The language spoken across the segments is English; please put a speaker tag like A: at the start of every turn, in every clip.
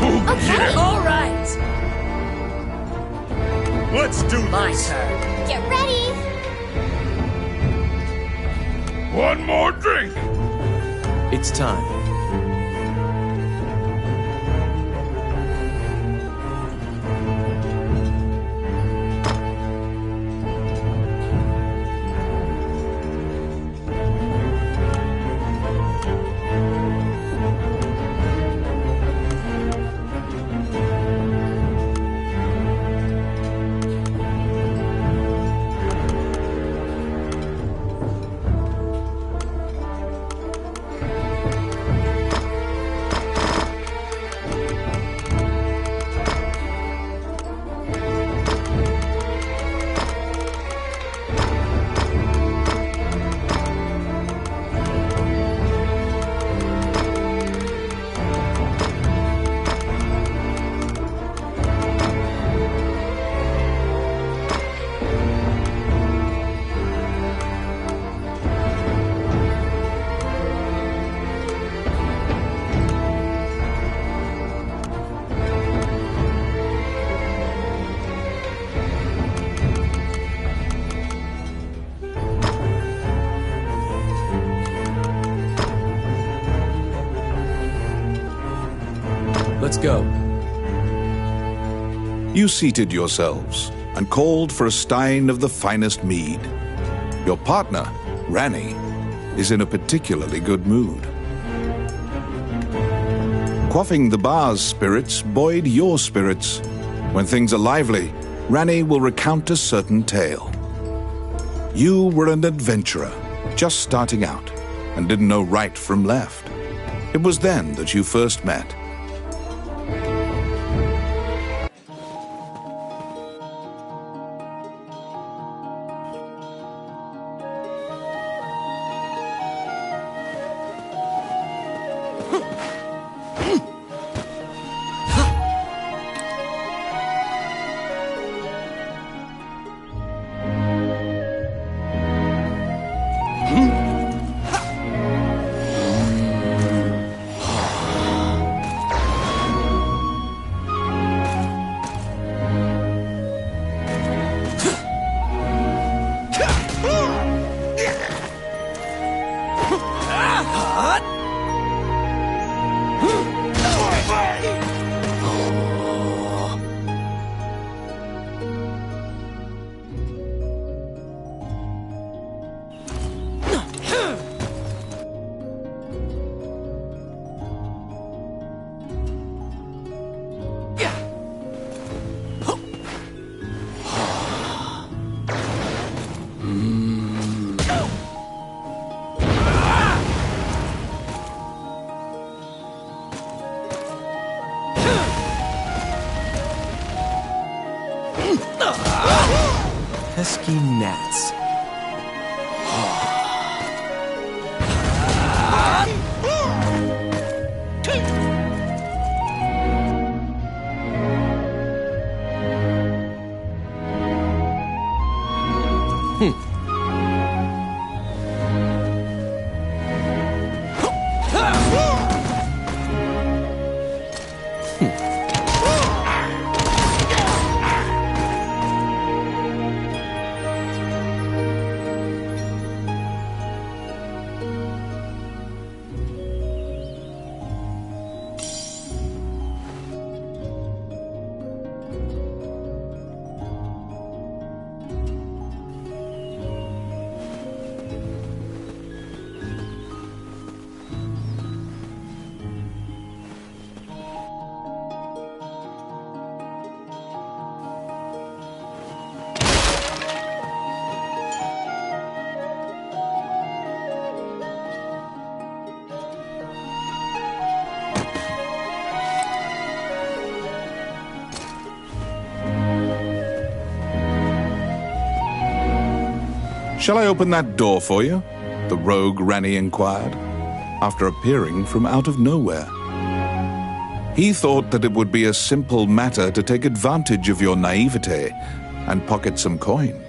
A: Okay.
B: All right.
C: Let's do
B: My
C: this.
B: turn.
A: Get ready.
C: One more drink.
D: It's time. Let's go.
E: You seated yourselves and called for a stein of the finest mead. Your partner, Ranny, is in a particularly good mood. Quaffing the bar's spirits buoyed your spirits. When things are lively, Ranny will recount a certain tale. You were an adventurer, just starting out, and didn't know right from left. It was then that you first met.
D: Pesky gnats.
E: Shall I open that door for you? The rogue Ranny inquired, after appearing from out of nowhere. He thought that it would be a simple matter to take advantage of your naivete and pocket some coin.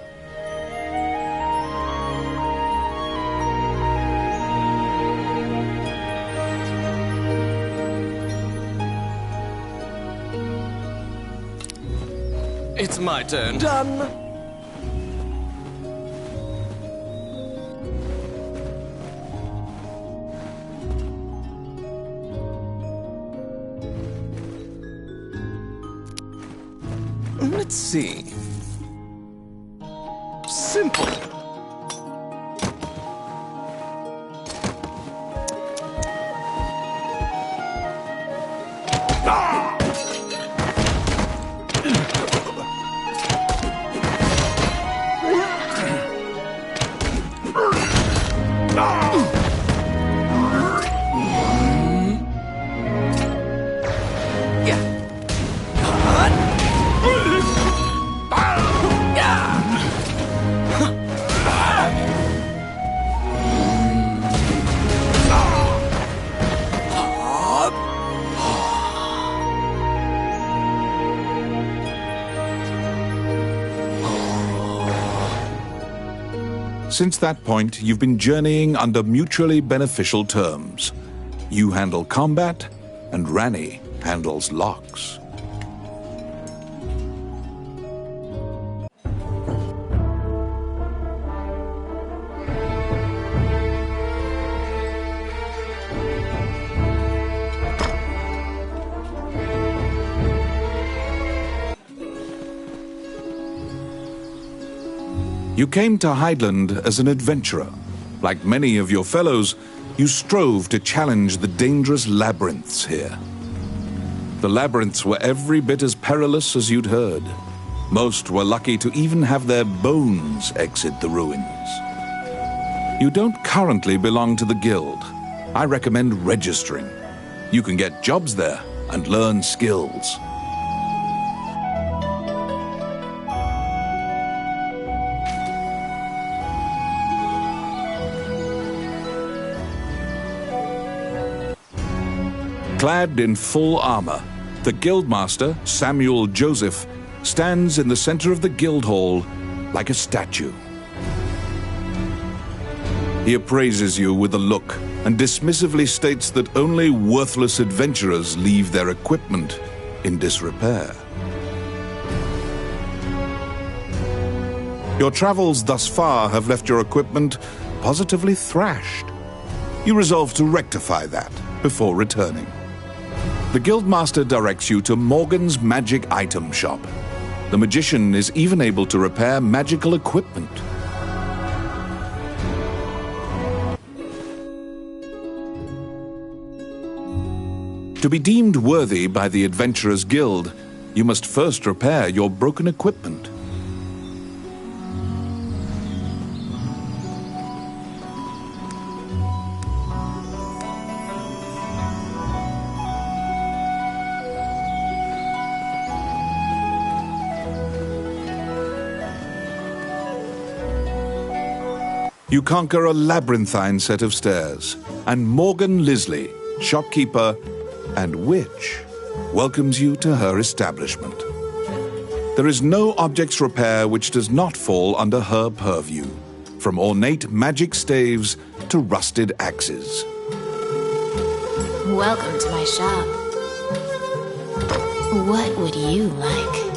D: It's my turn.
A: Done.
D: Let's see. Simple.
E: Since that point, you've been journeying under mutually beneficial terms. You handle combat, and Rani handles locks. You came to Highland as an adventurer. Like many of your fellows, you strove to challenge the dangerous labyrinths here. The labyrinths were every bit as perilous as you'd heard. Most were lucky to even have their bones exit the ruins. You don't currently belong to the guild. I recommend registering. You can get jobs there and learn skills. Clad in full armor, the Guildmaster, Samuel Joseph, stands in the center of the guild hall like a statue. He appraises you with a look and dismissively states that only worthless adventurers leave their equipment in disrepair. Your travels thus far have left your equipment positively thrashed. You resolve to rectify that before returning. The Guildmaster directs you to Morgan's magic item shop. The magician is even able to repair magical equipment. To be deemed worthy by the Adventurers Guild, you must first repair your broken equipment. You conquer a labyrinthine set of stairs, and Morgan Lisley, shopkeeper and witch, welcomes you to her establishment. There is no objects repair which does not fall under her purview, from ornate magic staves to rusted axes.
B: Welcome to my shop. What would you like?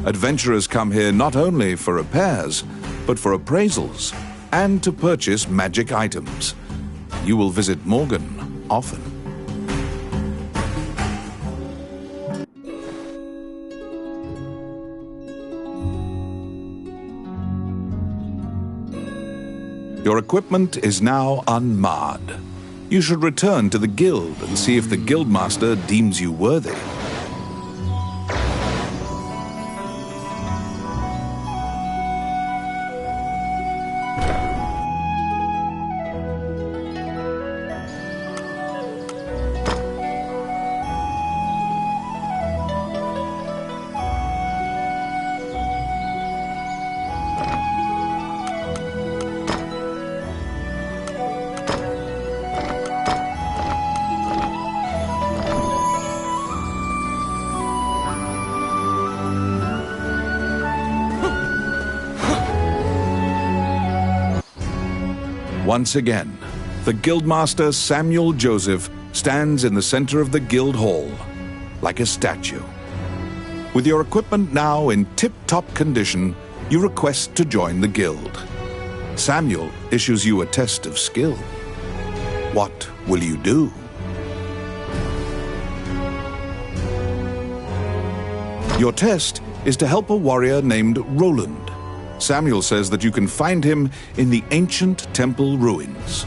E: Adventurers come here not only for repairs, but for appraisals and to purchase magic items. You will visit Morgan often. Your equipment is now unmarred. You should return to the guild and see if the guildmaster deems you worthy. Once again, the Guildmaster Samuel Joseph stands in the center of the Guild Hall, like a statue. With your equipment now in tip-top condition, you request to join the Guild. Samuel issues you a test of skill. What will you do? Your test is to help a warrior named Roland. Samuel says that you can find him in the ancient temple ruins.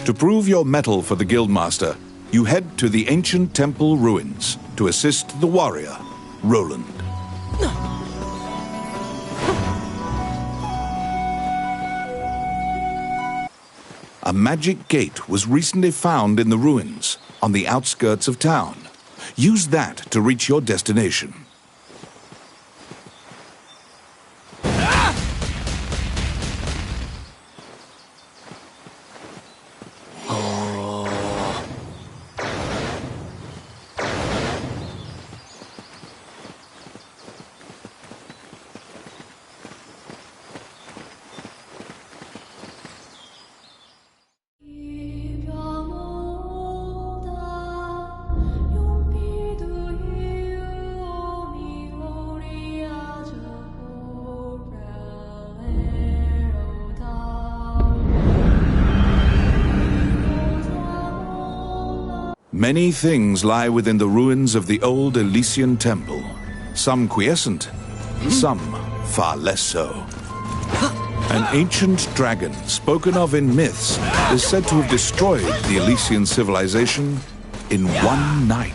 E: To prove your mettle for the Guildmaster, you head to the ancient temple ruins to assist the warrior, Roland. A magic gate was recently found in the ruins on the outskirts of town. Use that to reach your destination. Many things lie within the ruins of the old Elysian temple. Some quiescent, some far less so. An ancient dragon, spoken of in myths, is said to have destroyed the Elysian civilization in one night.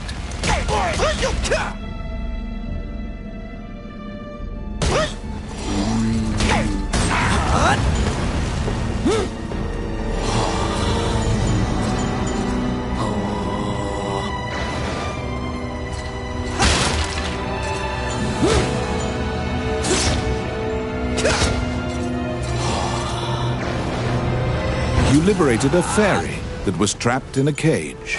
E: You liberated a fairy that was trapped in a cage.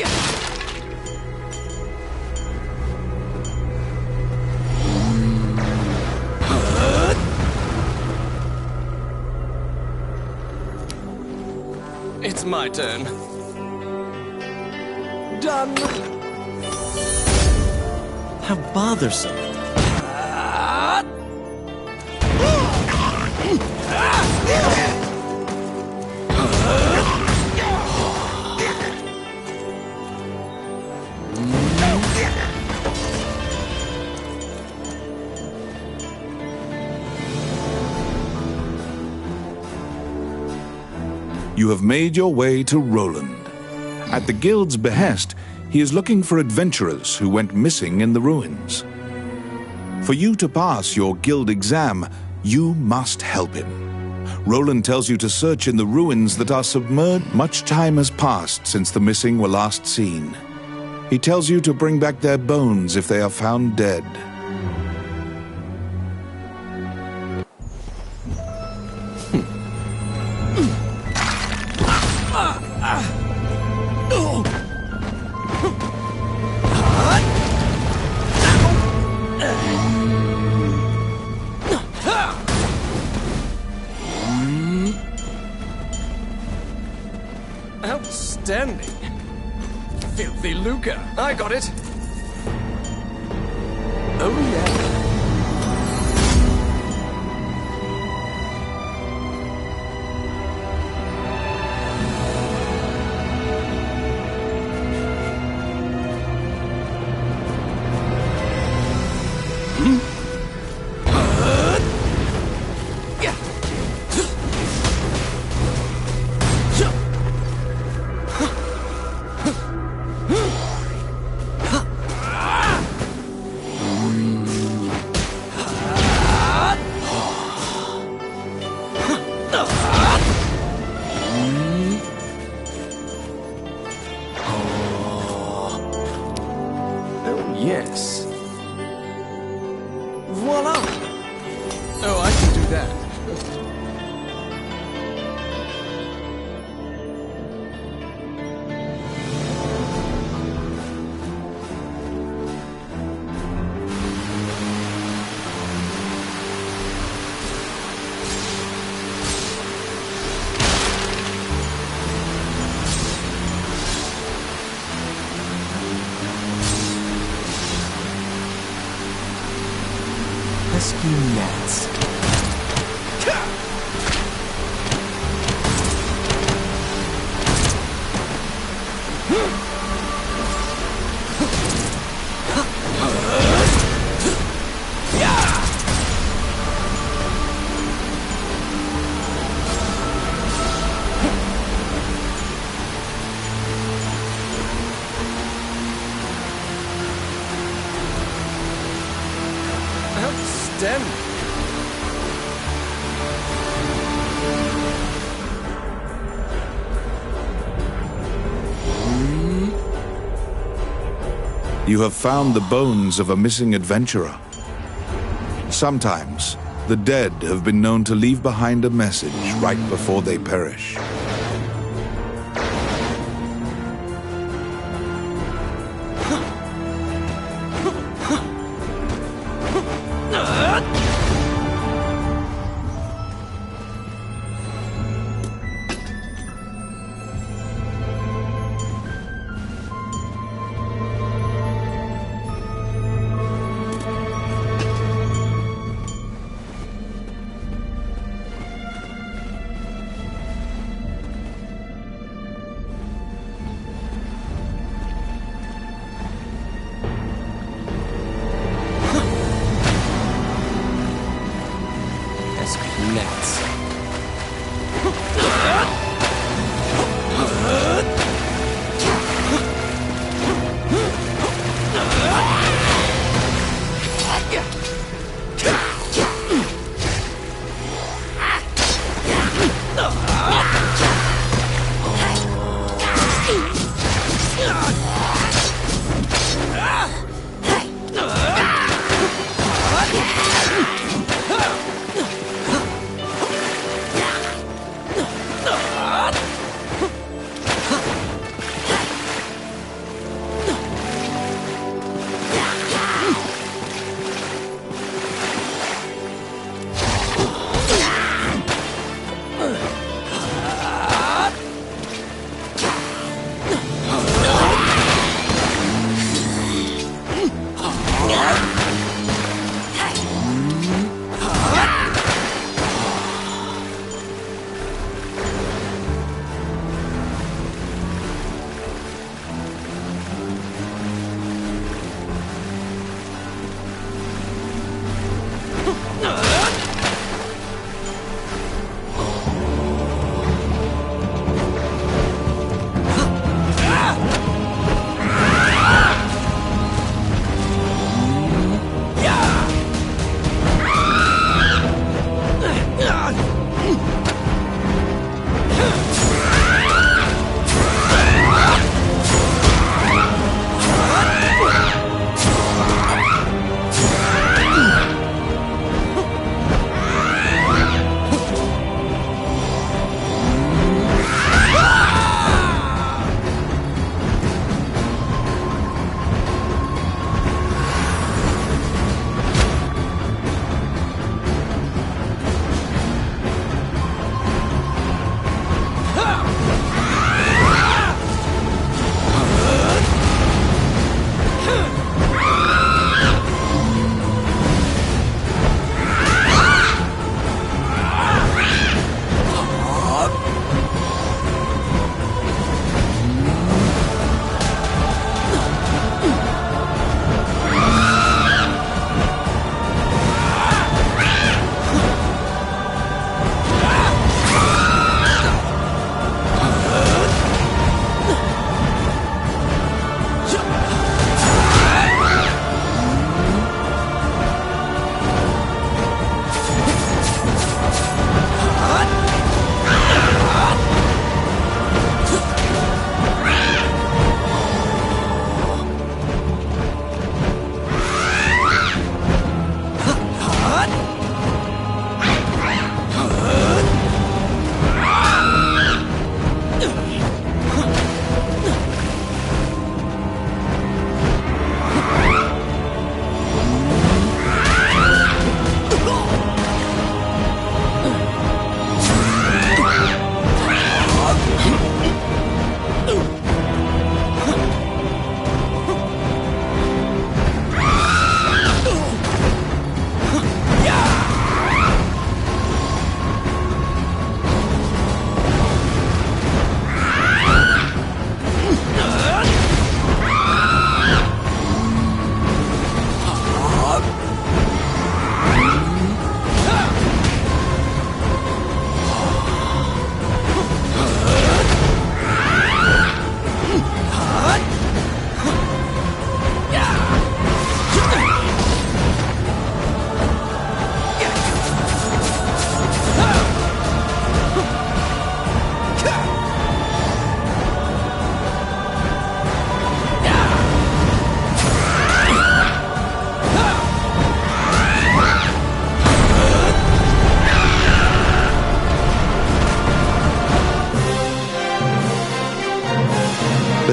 D: It's my turn. Done.
A: How bothersome.
E: You have made your way to Roland. At the Guild's behest, he is looking for adventurers who went missing in the ruins. For you to pass your Guild exam, you must help him. Roland tells you to search in the ruins that are submerged. Much time has passed since the missing were last seen. He tells you to bring back their bones if they are found dead.
D: Outstanding. Filthy lucre. I got it. Oh, yeah. Yes. Voila! Oh, I can do that.
A: Rescue nets.
D: Outstanding.
E: You have found the bones of a missing adventurer. Sometimes, the dead have been known to leave behind a message right before they perish.
A: Rescue nets.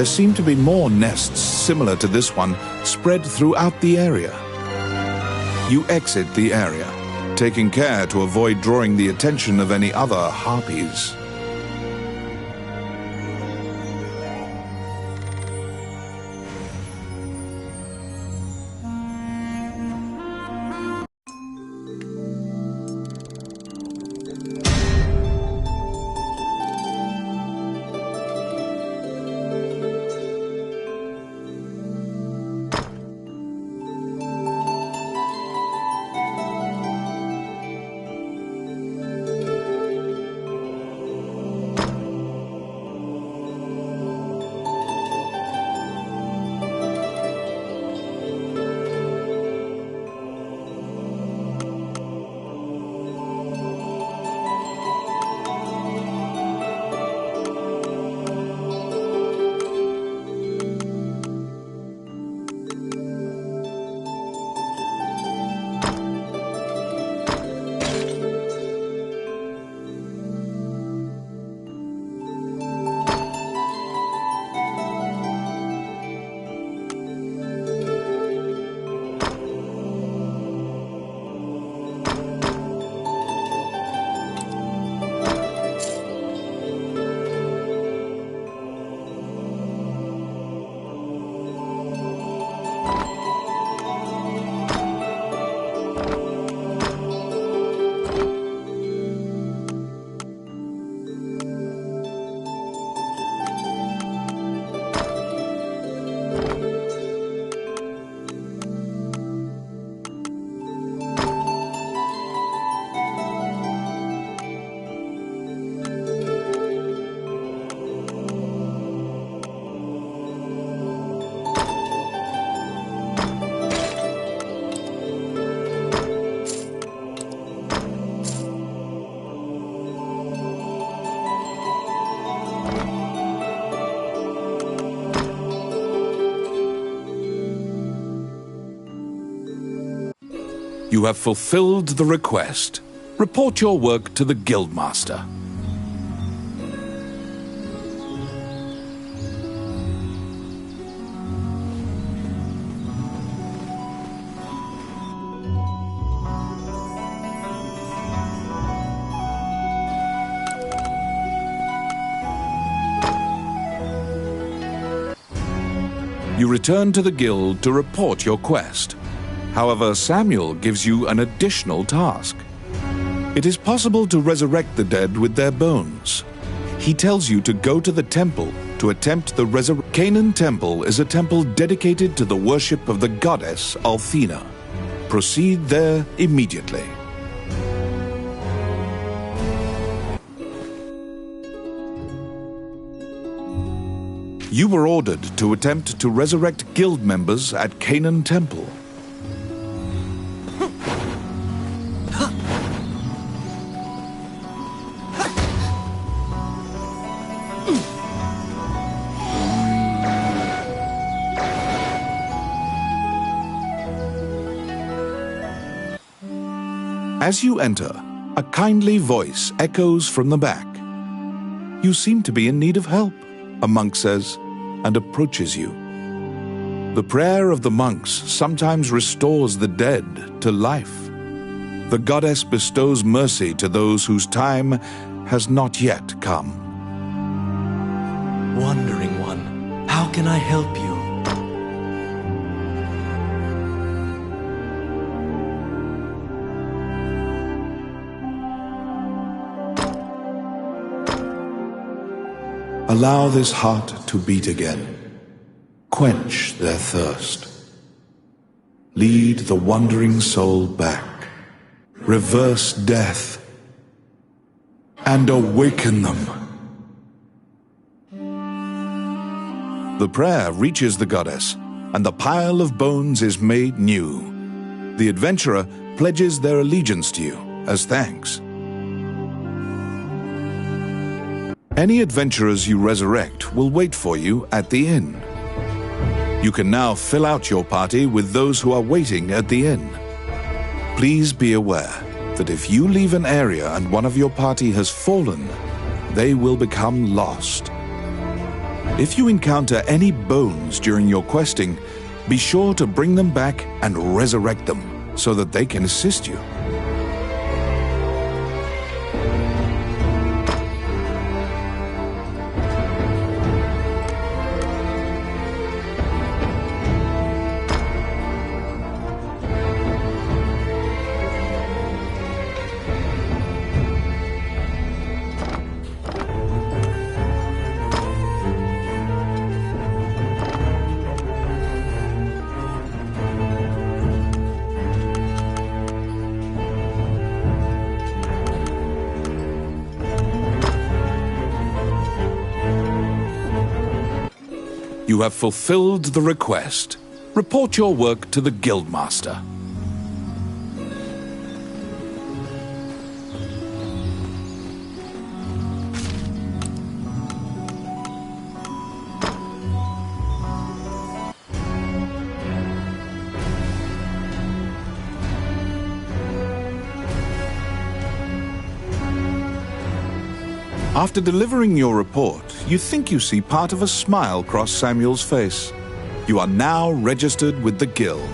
E: There seem to be more nests similar to this one spread throughout the area. You exit the area, taking care to avoid drawing the attention of any other harpies. You have fulfilled the request. Report your work to the Guildmaster. You return to the Guild to report your quest. However, Samuel gives you an additional task. It is possible to resurrect the dead with their bones. He tells you to go to the temple to attempt the resurrection. Canaan Temple is a temple dedicated to the worship of the goddess Althena. Proceed there immediately. You were ordered to attempt to resurrect guild members at Canaan Temple. As you enter, a kindly voice echoes from the back. You seem to be in need of help, a monk says, and approaches you. The prayer of the monks sometimes restores the dead to life. The goddess bestows mercy to those whose time has not yet come.
A: Wandering one, how can I help you?
E: Allow this heart to beat again. Quench their thirst. Lead the wandering soul back. Reverse death. And awaken them. The prayer reaches the goddess, and the pile of bones is made new. The adventurer pledges their allegiance to you as thanks. Any adventurers you resurrect will wait for you at the inn. You can now fill out your party with those who are waiting at the inn. Please be aware that if you leave an area and one of your party has fallen, they will become lost. If you encounter any bones during your questing, be sure to bring them back and resurrect them so that they can assist you. You have fulfilled the request. Report your work to the Guildmaster. After delivering your report, you think you see part of a smile cross Samuel's face. You are now registered with the Guild.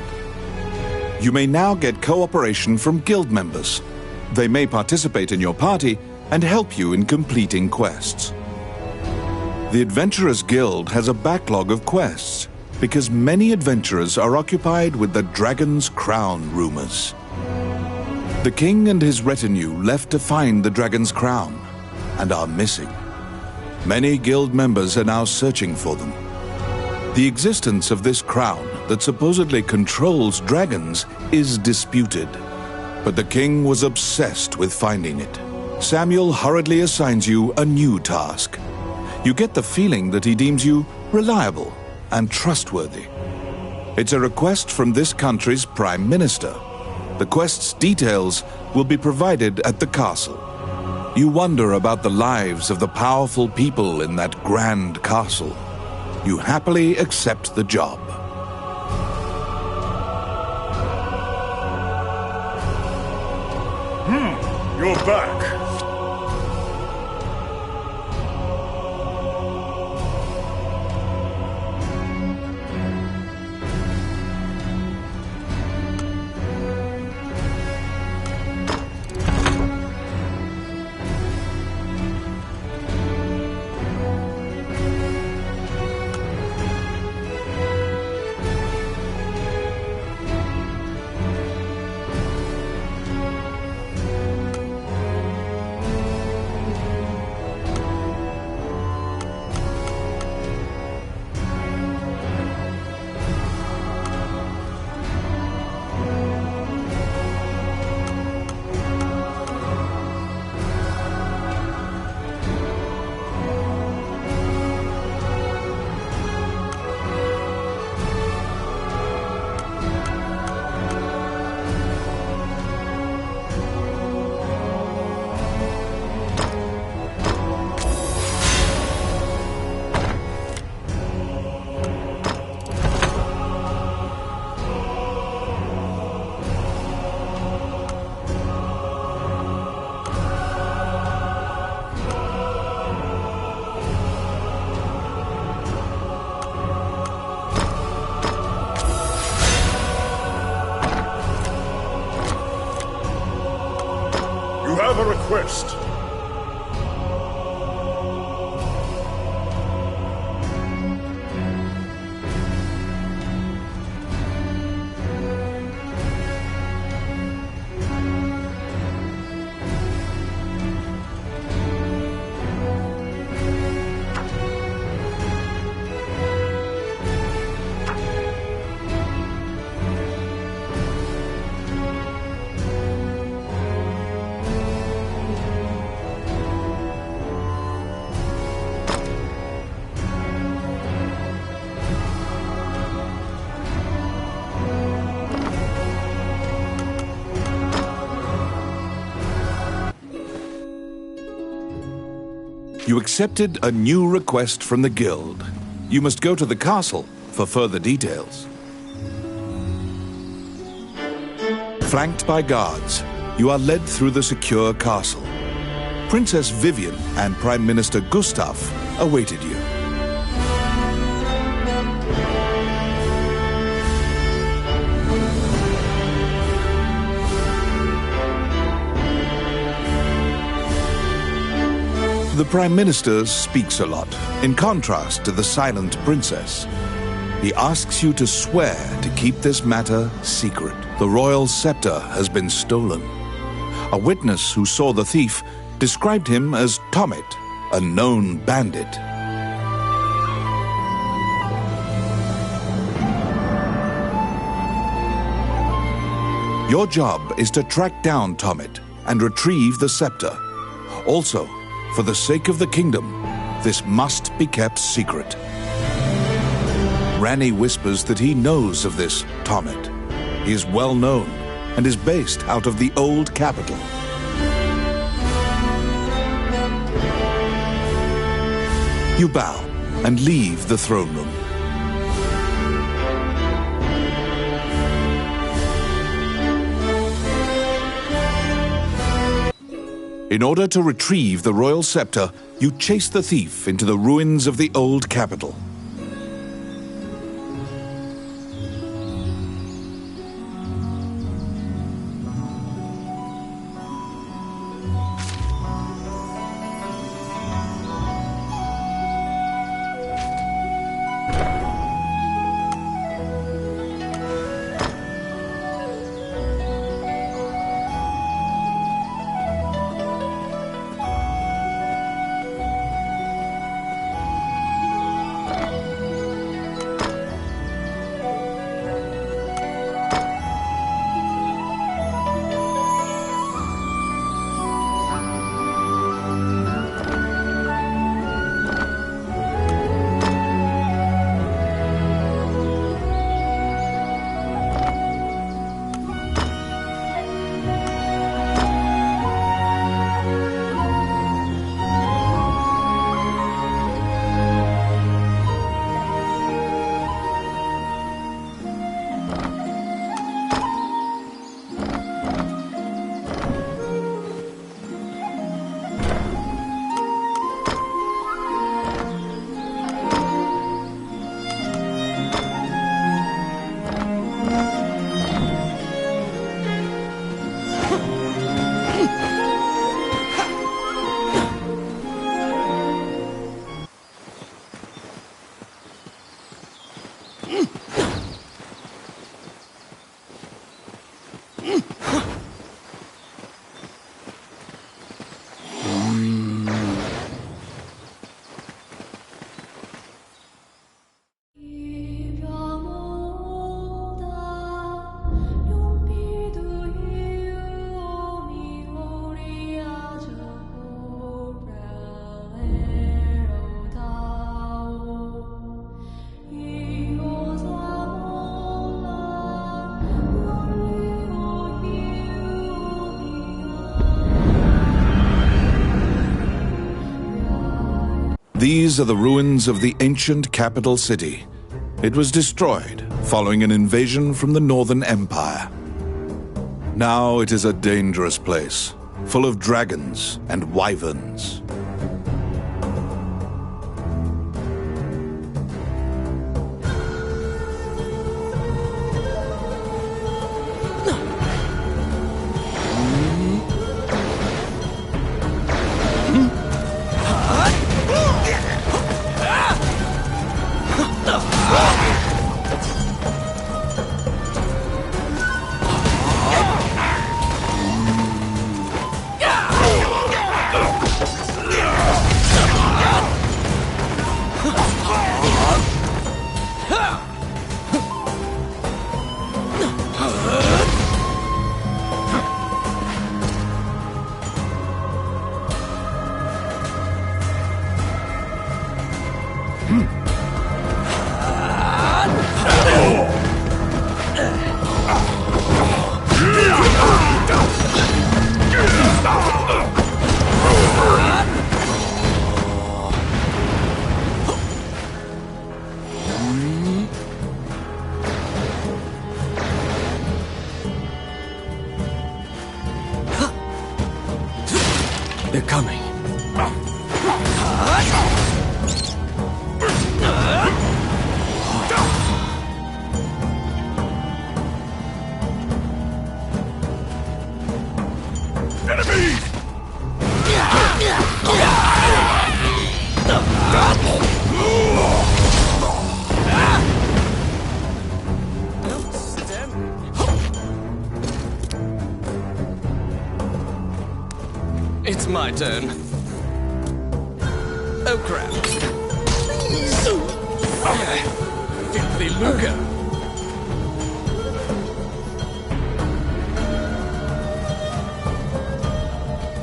E: You may now get cooperation from Guild members. They may participate in your party and help you in completing quests. The Adventurers Guild has a backlog of quests because many adventurers are occupied with the Dragon's Crown rumors. The king and his retinue left to find the Dragon's Crown and are missing. Many guild members are now searching for them. The existence of this crown that supposedly controls dragons is disputed, but the king was obsessed with finding it. Samuel hurriedly assigns you a new task. You get the feeling that he deems you reliable and trustworthy. It's a request from this country's Prime Minister. The quest's details will be provided at the castle. You wonder about the lives of the powerful people in that grand castle. You happily accept the job.
C: You're back. have a request.
E: You accepted a new request from the guild. You must go to the castle for further details. Flanked by guards, you are led through the secure castle. Princess Vivian and Prime Minister Gustav awaited you. The Prime Minister speaks a lot, in contrast to the silent princess. He asks you to swear to keep this matter secret. The royal scepter has been stolen. A witness who saw the thief described him as Tommet, a known bandit. Your job is to track down Tommet and retrieve the scepter. Also, for the sake of the kingdom, this must be kept secret. Ranni whispers that he knows of this Tommet. He is well known and is based out of the old capital. You bow and leave the throne room. In order to retrieve the royal scepter, you chase the thief into the ruins of the old capital. These are the ruins of the ancient capital city. It was destroyed following an invasion from the Northern Empire. Now it is a dangerous place, full of dragons and wyverns.
A: They're coming.
C: Enemies!
D: It's my turn. Oh, crap. Filthy lucre.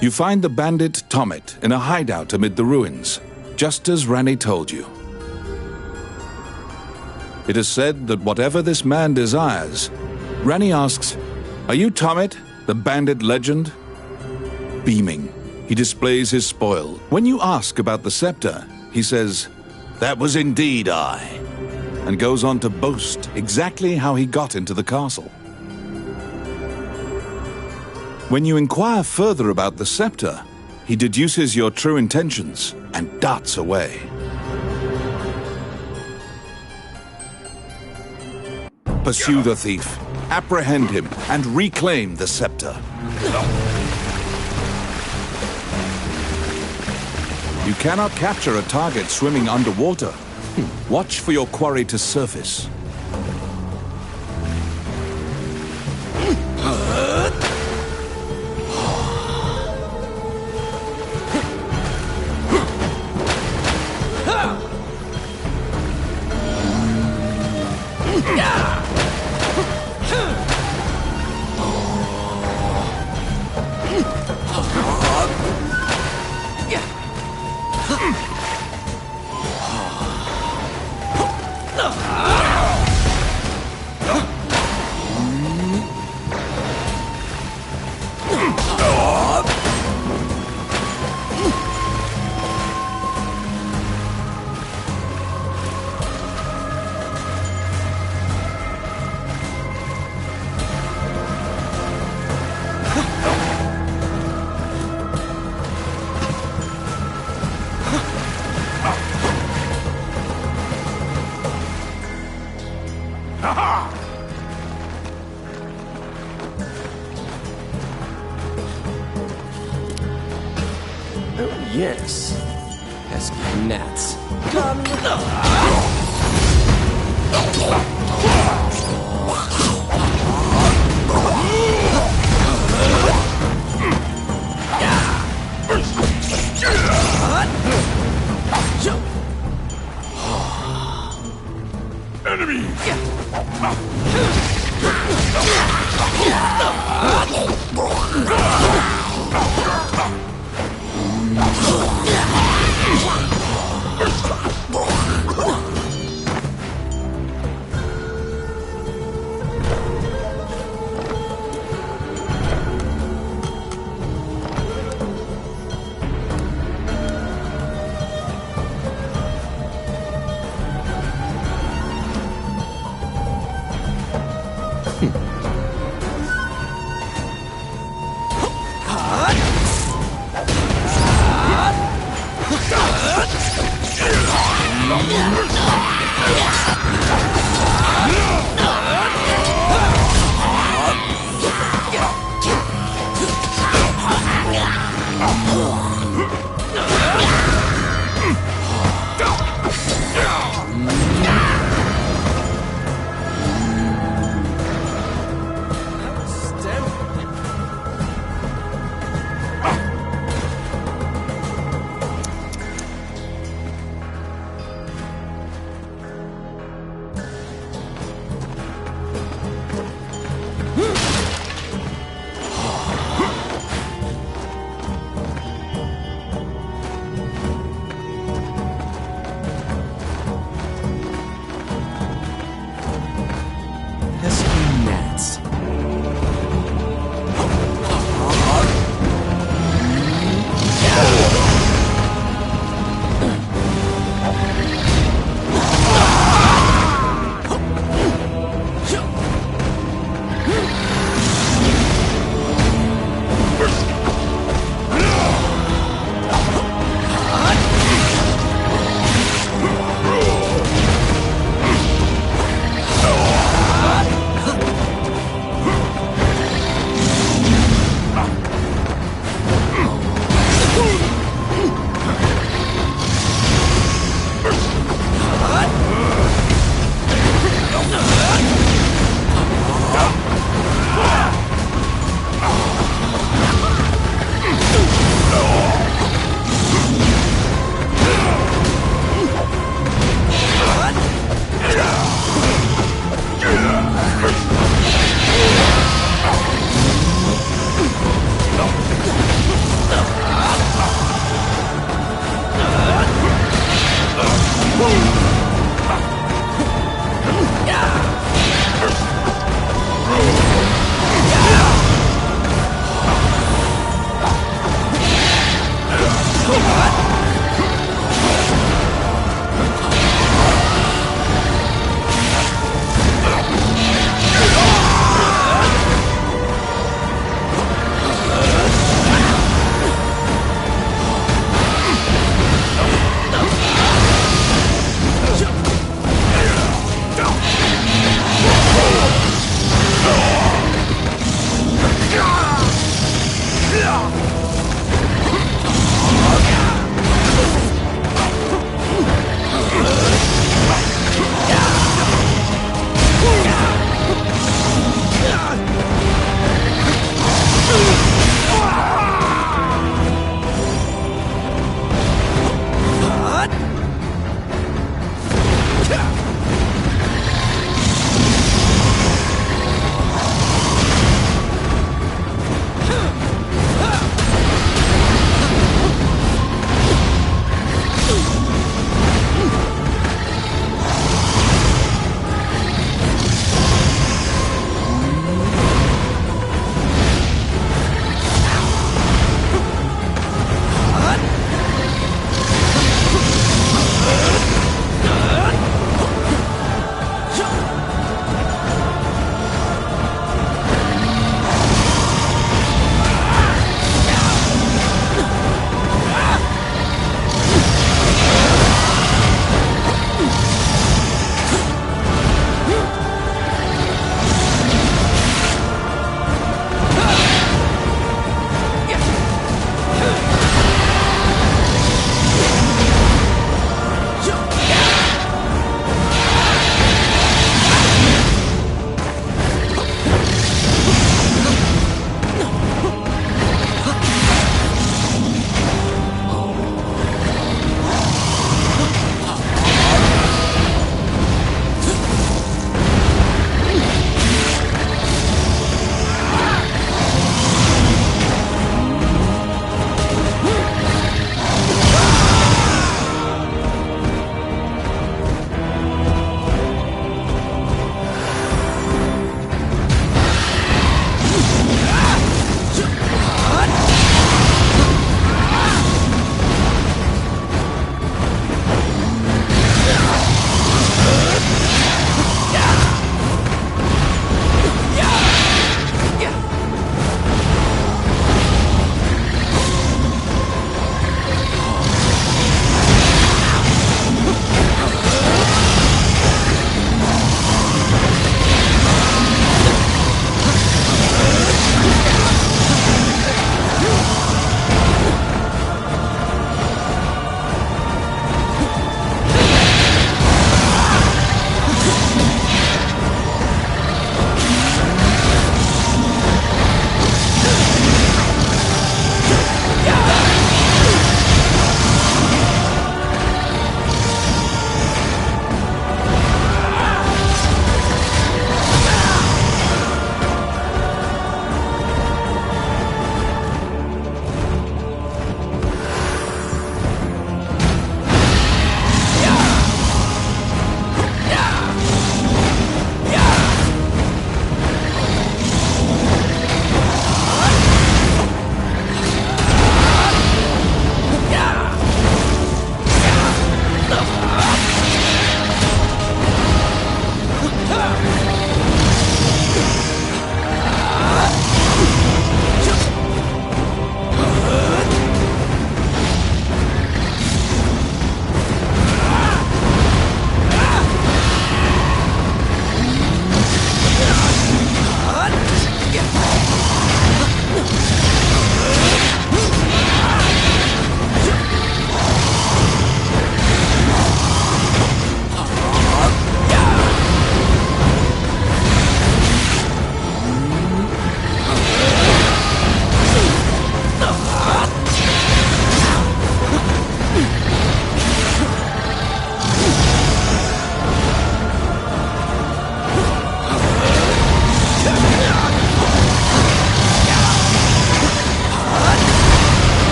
E: You find the bandit Tommet in a hideout amid the ruins, just as Ranni told you. It is said that whatever this man desires, Ranni asks, "Are you Tommet, the bandit legend?" Beaming, he displays his spoil. When you ask about the scepter, he says, "That was indeed I," and goes on to boast exactly how he got into the castle. When you inquire further about the scepter, he deduces your true intentions and darts away. Pursue the thief, apprehend him, and reclaim the scepter. You cannot capture a target swimming underwater. Watch for your quarry to surface.
D: Yes. Pesky gnats.
C: Enemy!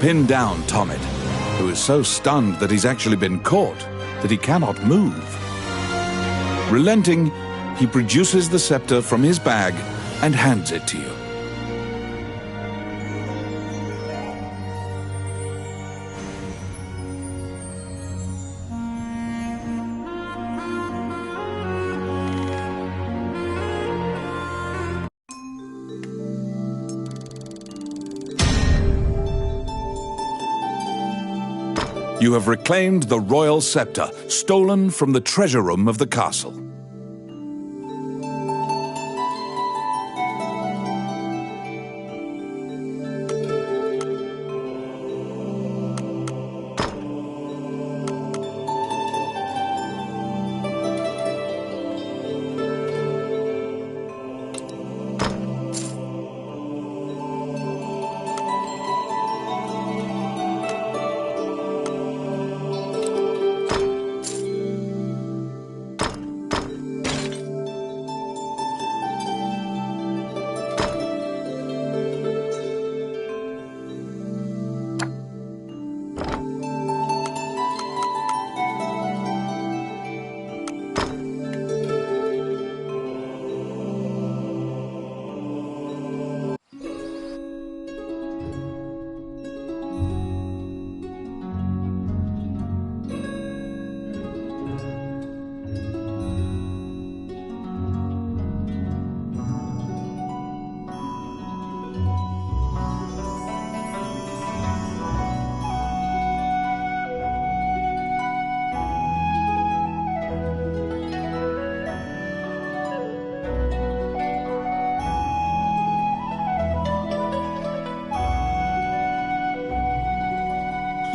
E: pin down Tommet, who is so stunned that he's actually been caught that he cannot move. Relenting, he produces the scepter from his bag and hands it to you. You have reclaimed the royal scepter, stolen from the treasure room of the castle.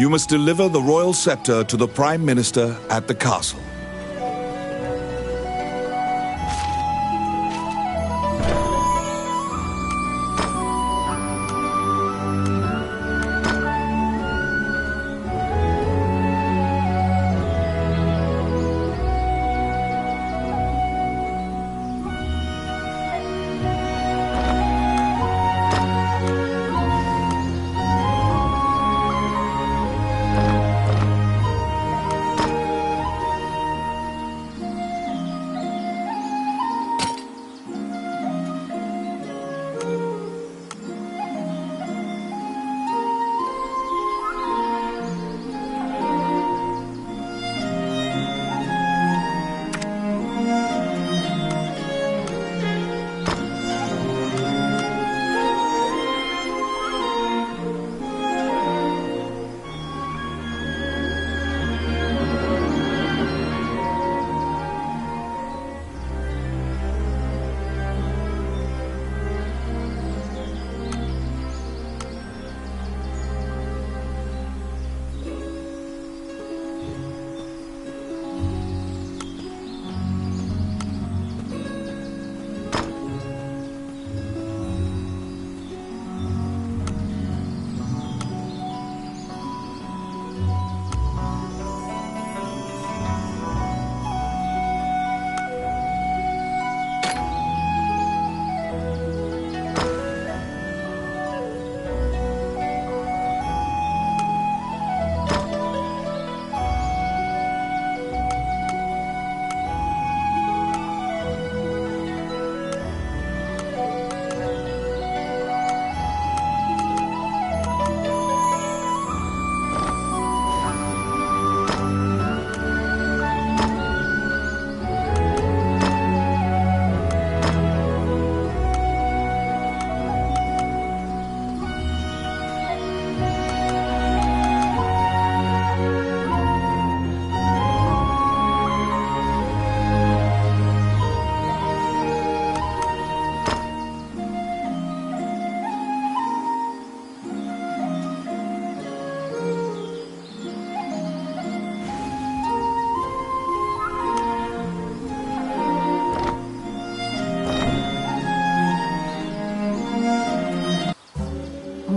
E: You must deliver the royal scepter to the Prime Minister at the castle.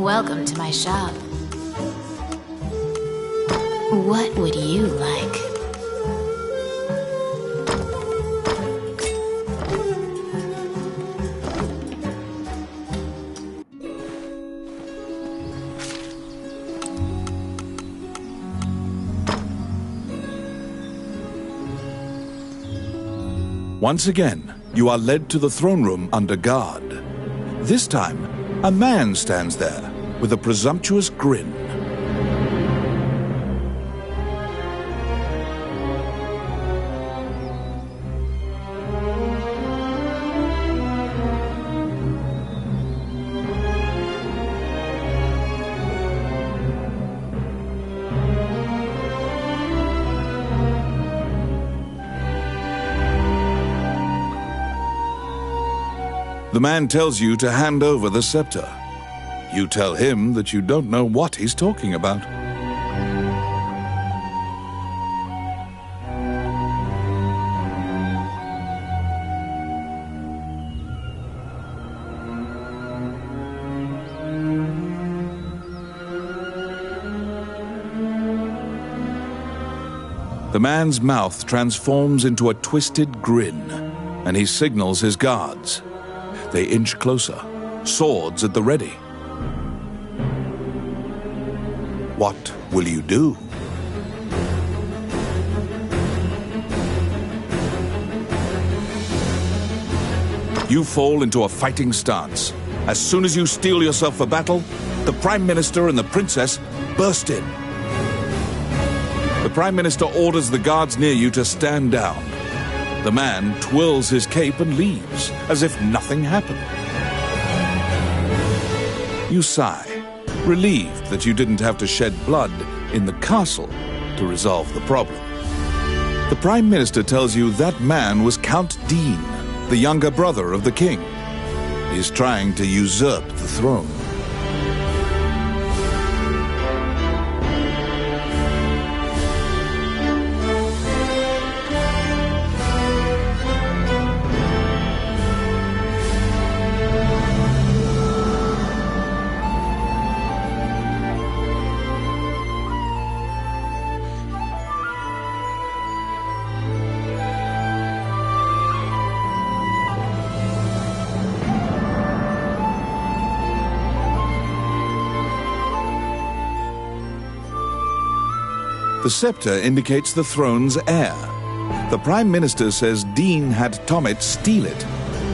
B: Welcome to my shop. What would you like?
E: Once again, you are led to the throne room under guard. This time, a man stands there with a presumptuous grin. The man tells you to hand over the scepter. You tell him that you don't know what he's talking about. The man's mouth transforms into a twisted grin, and he signals his guards. They inch closer, swords at the ready. What will you do? You fall into a fighting stance. As soon as you steel yourself for battle, the Prime Minister and the Princess burst in. The Prime Minister orders the guards near you to stand down. The man twirls his cape and leaves, as if nothing happened. You sigh, relieved that you didn't have to shed blood in the castle to resolve the problem. The Prime Minister tells you that man was Count Dean, the younger brother of the king. He's trying to usurp the throne. The scepter indicates the throne's heir. The Prime Minister says Dean had Tommet steal it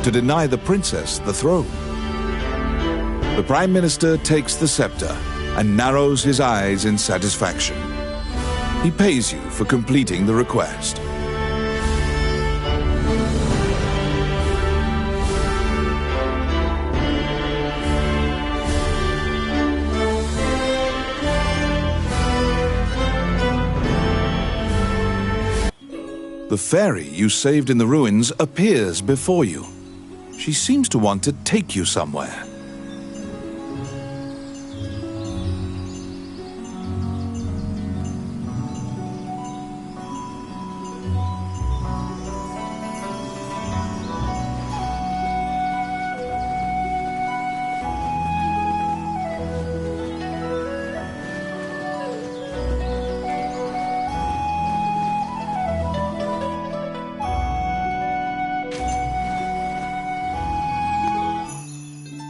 E: to deny the princess the throne. The Prime Minister takes the scepter and narrows his eyes in satisfaction. He pays you for completing the request. The fairy you saved in the ruins appears before you. She seems to want to take you somewhere.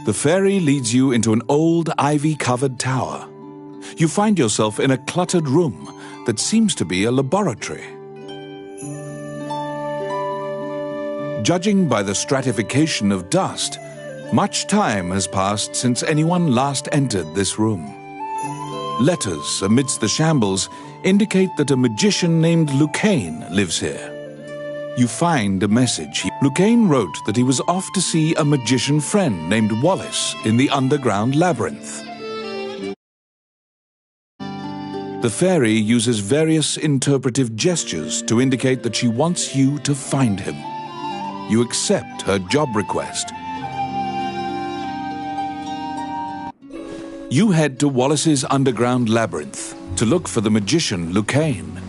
E: The fairy leads you into an old ivy-covered tower. You find yourself in a cluttered room that seems to be a laboratory. Judging by the stratification of dust, much time has passed since anyone last entered this room. Letters amidst the shambles indicate that a magician named Lucane lives here. You find a message. Lucane wrote that he was off to see a magician friend named Wallace in the underground labyrinth. The fairy uses various interpretive gestures to indicate that she wants you to find him. You accept her job request. You head to Wallace's underground labyrinth to look for the magician Lucane.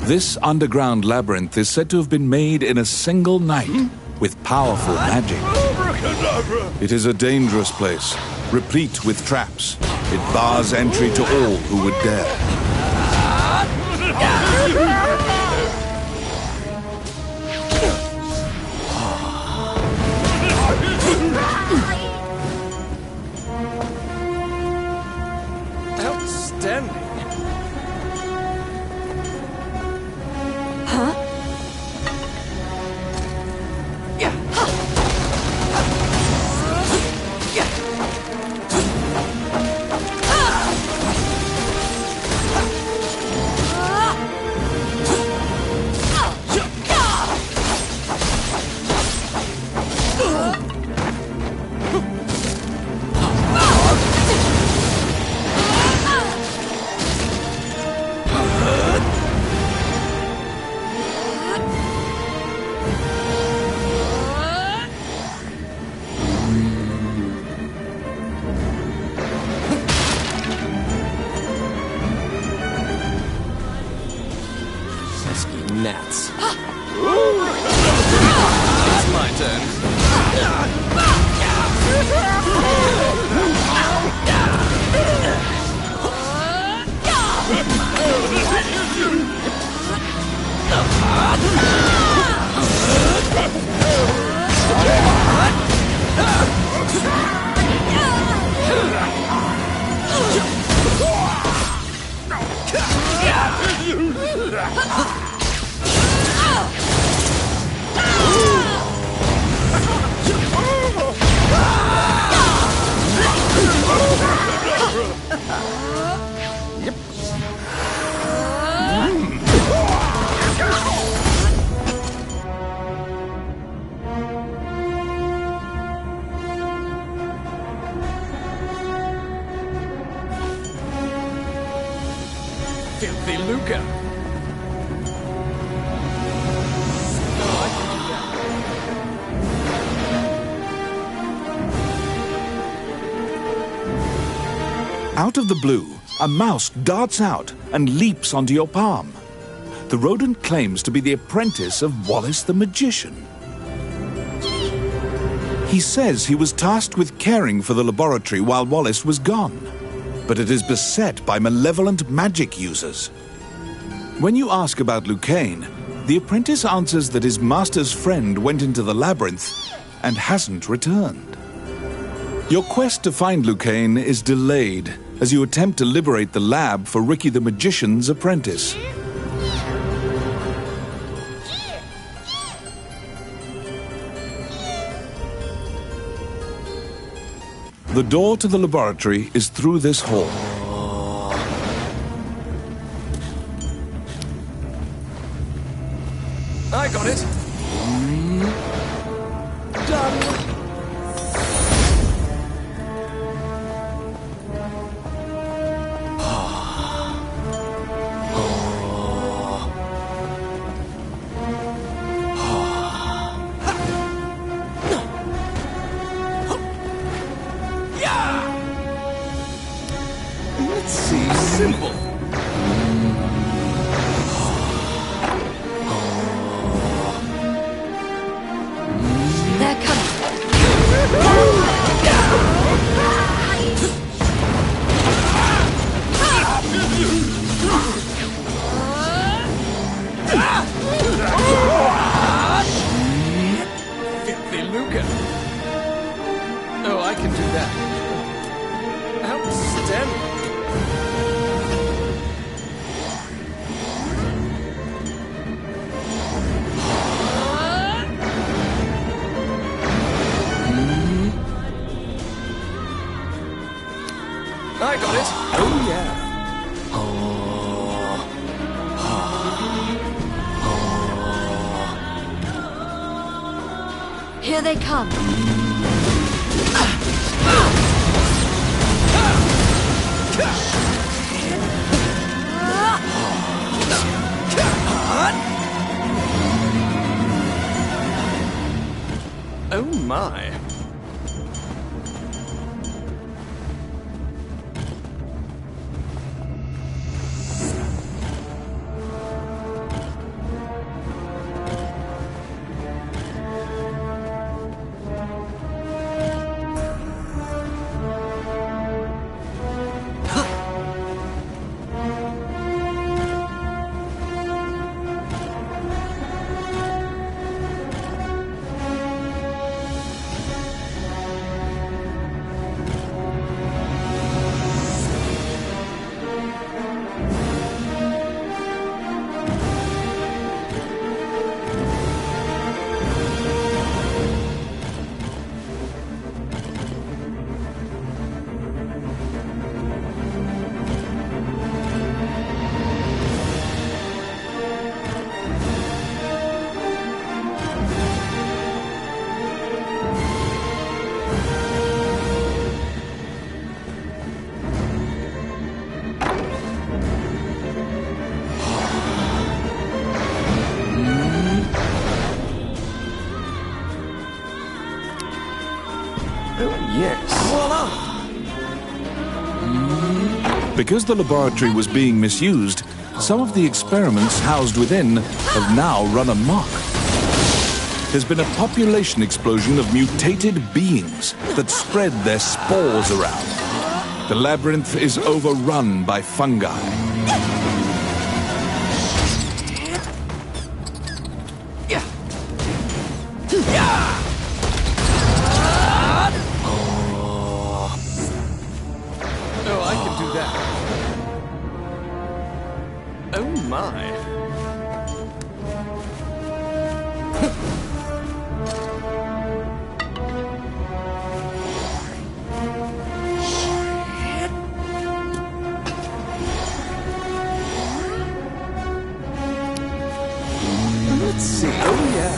E: This underground labyrinth is said to have been made in a single night with powerful magic.
C: Abracadabra!
E: It is a dangerous place, replete with traps. It bars entry to all who would dare.
D: Outstanding. Gnats. It's my turn. Filthy lucre.
E: Out of the blue, a mouse darts out and leaps onto your palm. The rodent claims to be the apprentice of Wallace the magician. He says he was tasked with caring for the laboratory while Wallace was gone, but it is beset by malevolent magic users. When you ask about Lucane, the apprentice answers that his master's friend went into the labyrinth and hasn't returned. Your quest to find Lucane is delayed as you attempt to liberate the lab for Ricky the Magician's apprentice. The door to the laboratory is through this hall.
D: I got it. Done. Let's see. Simple.
B: They're coming.
D: Filthy lucre. Oh, I can do that. Outstanding. I got it. Oh, yeah.
B: Here they come.
D: Oh, my.
E: Because the laboratory was being misused, some of the experiments housed within have now run amok. There's been a population explosion of mutated beings that spread their spores around. The labyrinth is overrun by fungi.
D: Oh, I can do that. Oh my. Let's see. Oh yeah.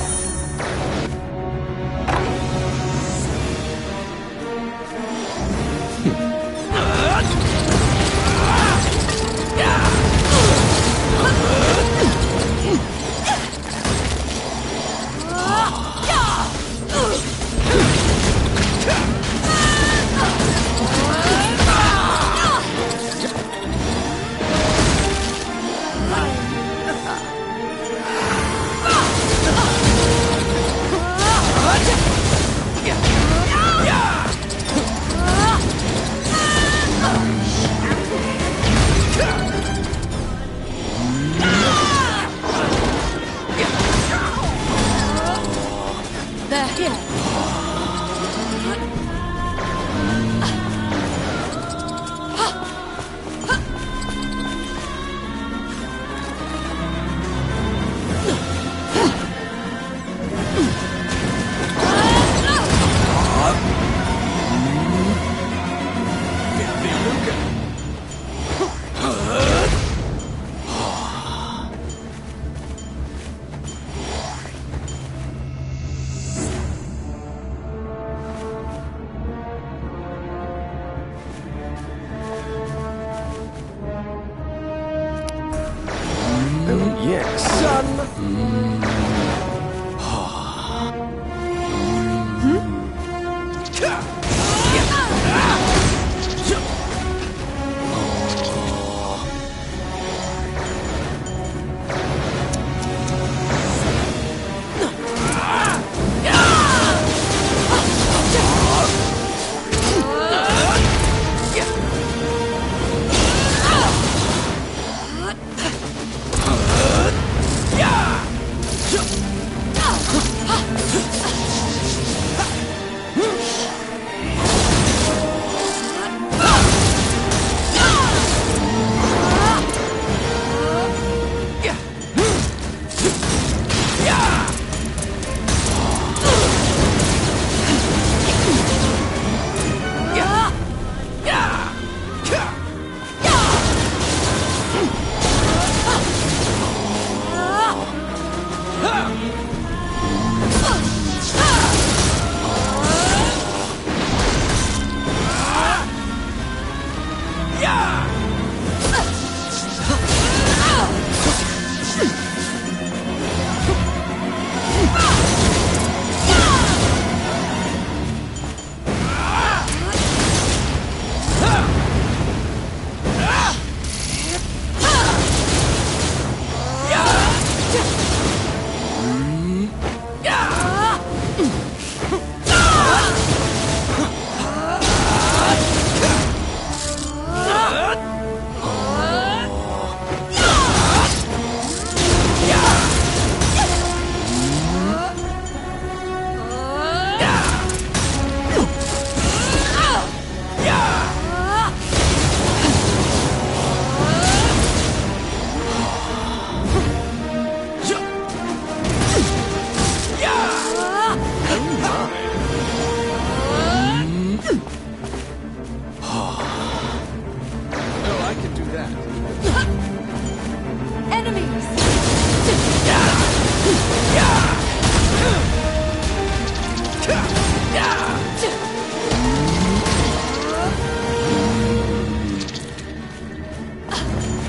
B: They're here.
D: Oh yes, son.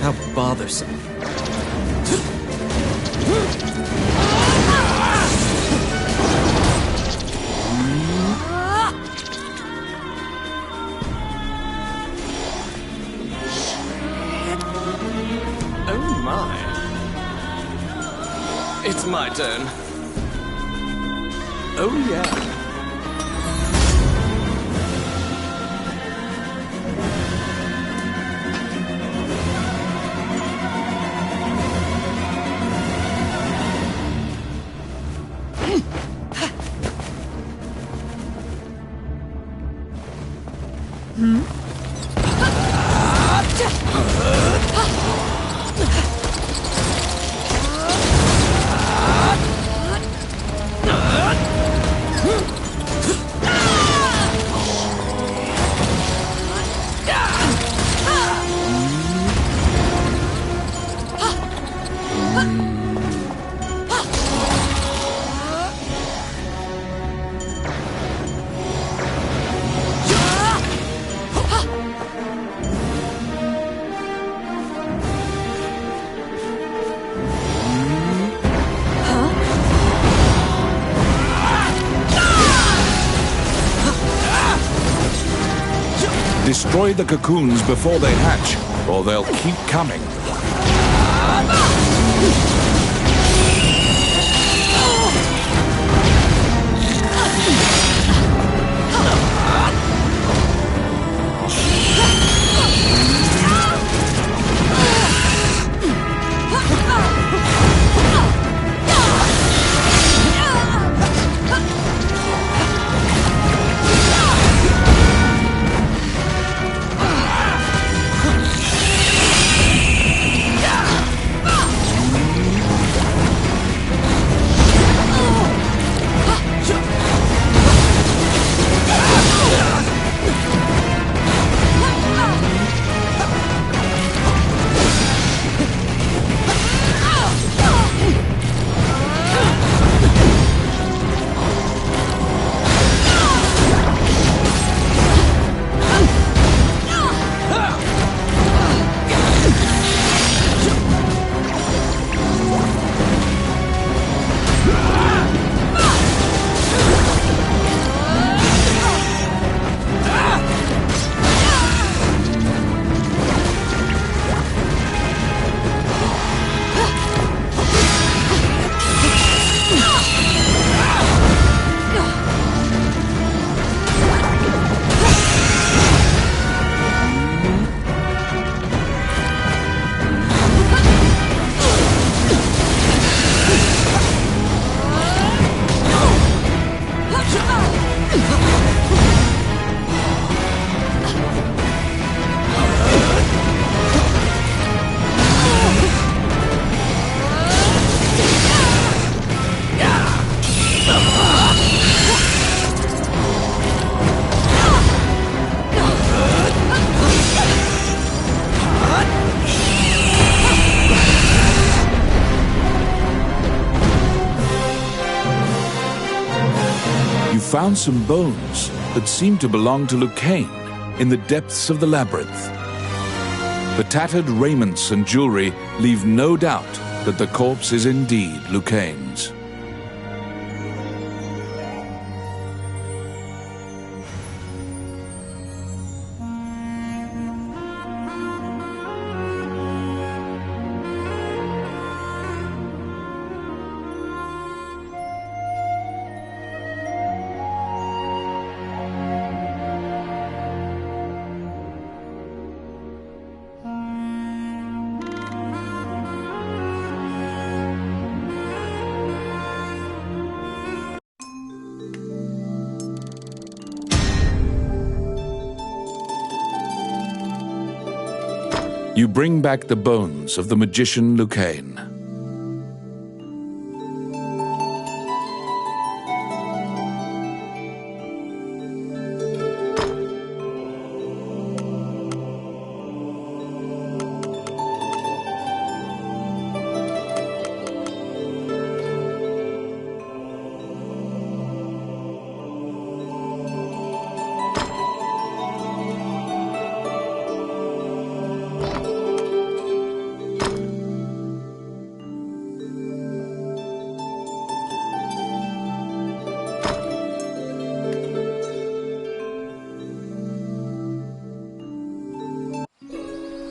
D: How bothersome. it's my turn. Oh, yeah.
E: Destroy the cocoons before they hatch, or they'll keep coming. Found some bones that seem to belong to Lucane in the depths of the labyrinth. The tattered raiments and jewelry leave no doubt that the corpse is indeed Lucane's. You bring back the bones of the magician Lucane.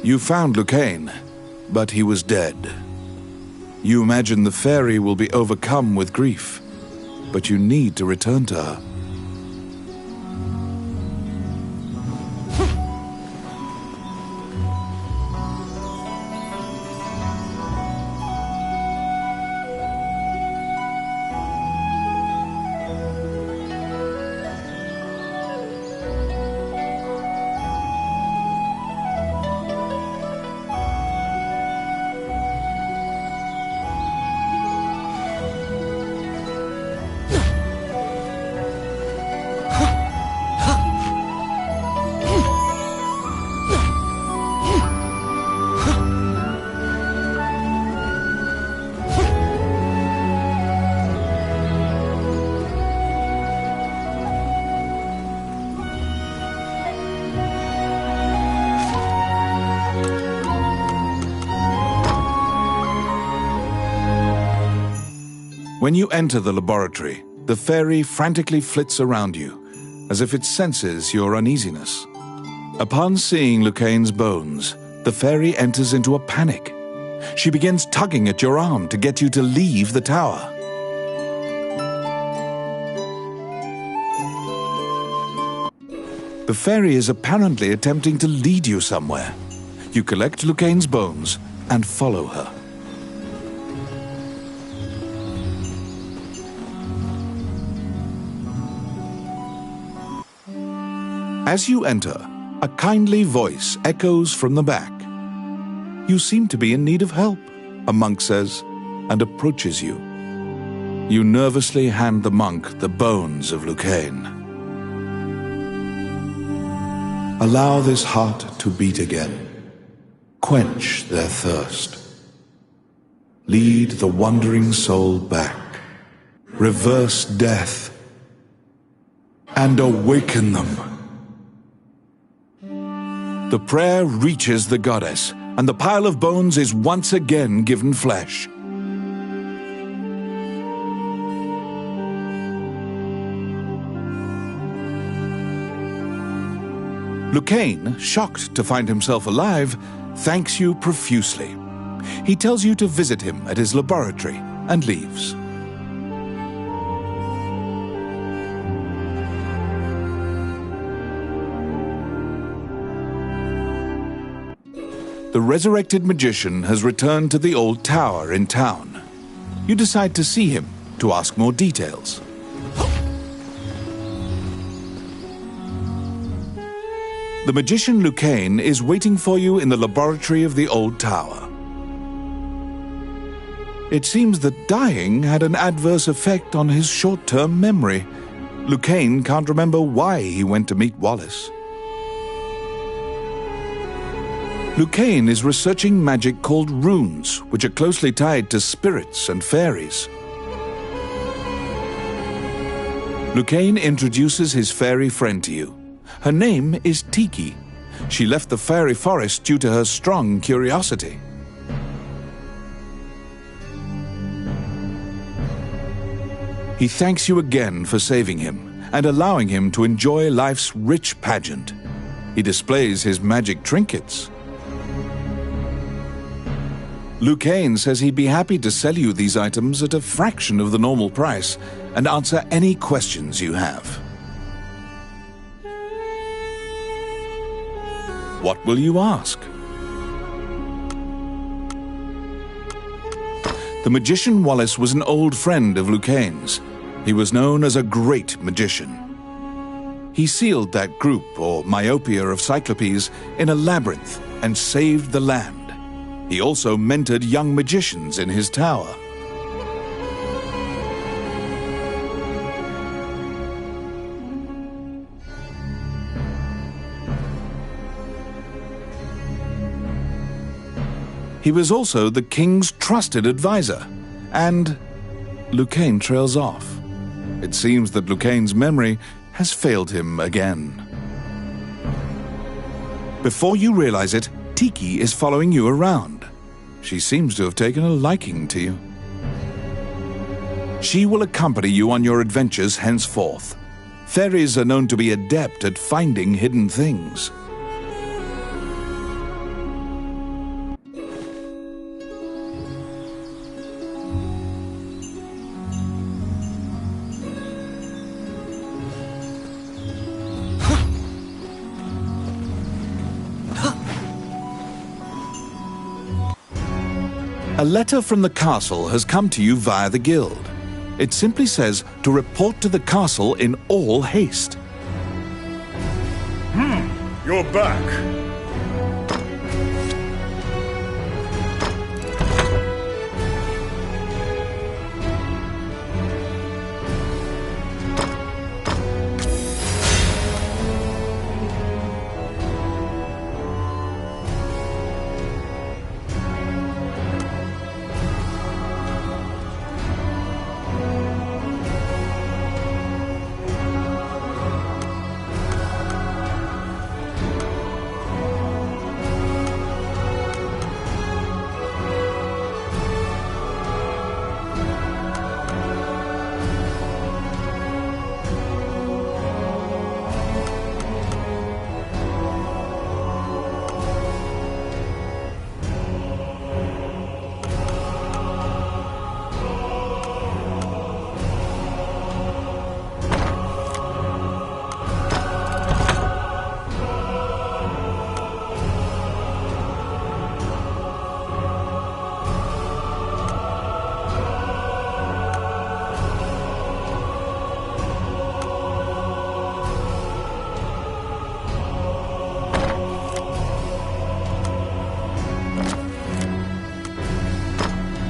E: You found Lucane, but he was dead. You imagine the fairy will be overcome with grief, but you need to return to her. When you enter the laboratory, the fairy frantically flits around you, as if it senses your uneasiness. Upon seeing Lucaine's bones, the fairy enters into a panic. She begins tugging at your arm to get you to leave the tower. The fairy is apparently attempting to lead you somewhere. You collect Lucaine's bones and follow her. As you enter, a kindly voice echoes from the back. You seem to be in need of help, a monk says, and approaches you. You nervously hand the monk the bones of Lucaine. Allow this heart to beat again. Quench their thirst. Lead the wandering soul back. Reverse death. And awaken them. The prayer reaches the goddess, and the pile of bones is once again given flesh. Lucaine, shocked to find himself alive, thanks you profusely. He tells you to visit him at his laboratory and leaves. The resurrected magician has returned to the old tower in town. You decide to see him to ask more details. The magician Lucaine is waiting for you in the laboratory of the old tower. It seems that dying had an adverse effect on his short-term memory. Lucaine can't remember why he went to meet Wallace. Lucaine is researching magic called runes, which are closely tied to spirits and fairies. Lucaine introduces his fairy friend to you. Her name is Tiki. She left the fairy forest due to her strong curiosity. He thanks you again for saving him and allowing him to enjoy life's rich pageant. He displays his magic trinkets. Lucaine says he'd be happy to sell you these items at a fraction of the normal price and answer any questions you have. What will you ask? The magician Wallace was an old friend of Lucaine's. He was known as a great magician. He sealed that group, or myopia of Cyclopes, in a labyrinth and saved the land. He also mentored young magicians in his tower. He was also the king's trusted advisor, and Lucaine trails off. It seems that Lucaine's memory has failed him again. Before you realize it, Tiki is following you around. She seems to have taken a liking to you. She will accompany you on your adventures henceforth. Fairies are known to be adept at finding hidden things. A letter from the castle has come to you via the guild. It simply says to report to the castle in all haste.
C: You're back.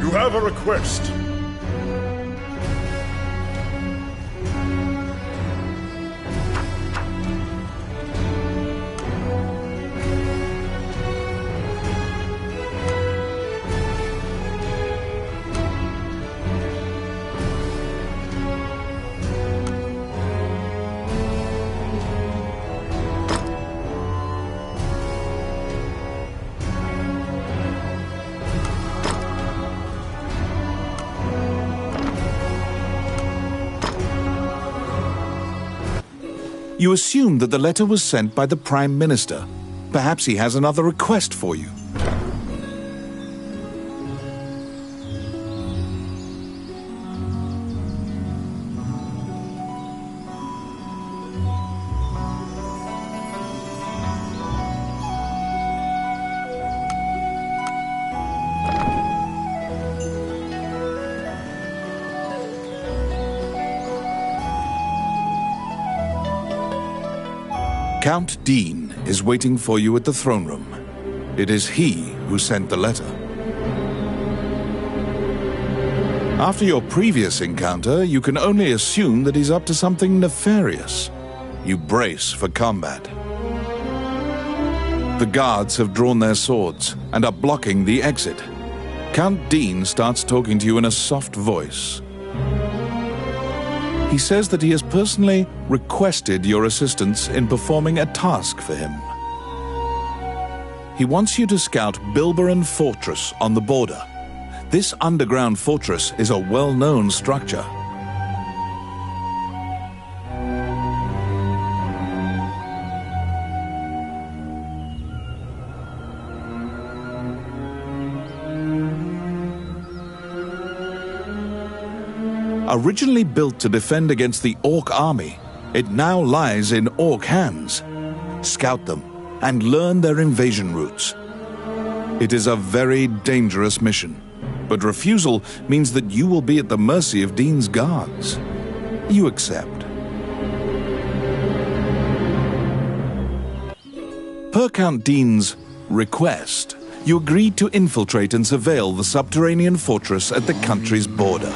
C: You have a request.
E: You assume that the letter was sent by the Prime Minister. Perhaps he has another request for you. Count Dean is waiting for you at the throne room. It is he who sent the letter. After your previous encounter, you can only assume that he's up to something nefarious. You brace for combat. The guards have drawn their swords and are blocking the exit. Count Dean starts talking to you in a soft voice. He says that he has personally requested your assistance in performing a task for him. He wants you to scout Bilberan Fortress on the border. This underground fortress is a well-known structure. Originally built to defend against the Orc army, it now lies in Orc hands. Scout them and learn their invasion routes. It is a very dangerous mission, but refusal means that you will be at the mercy of Dean's guards. You accept. Per Count Dean's request, you agreed to infiltrate and surveil the subterranean fortress at the country's border.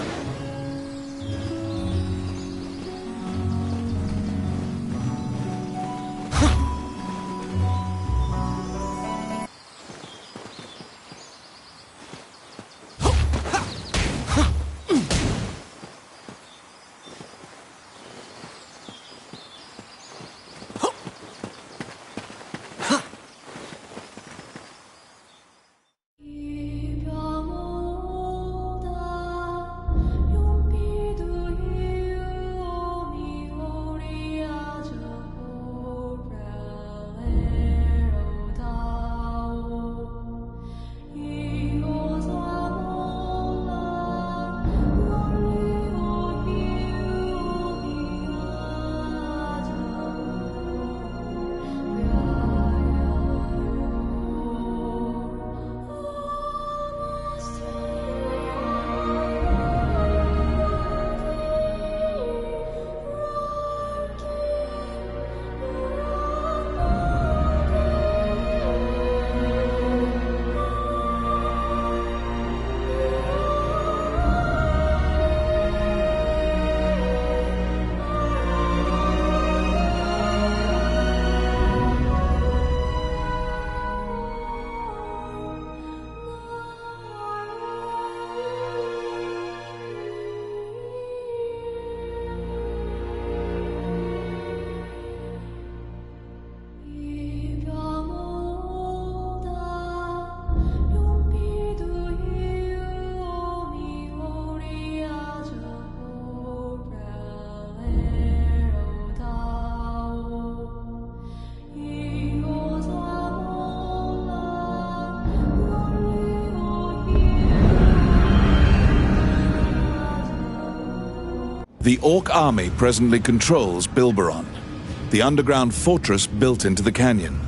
E: The Orc army presently controls Bilberon, the underground fortress built into the canyon.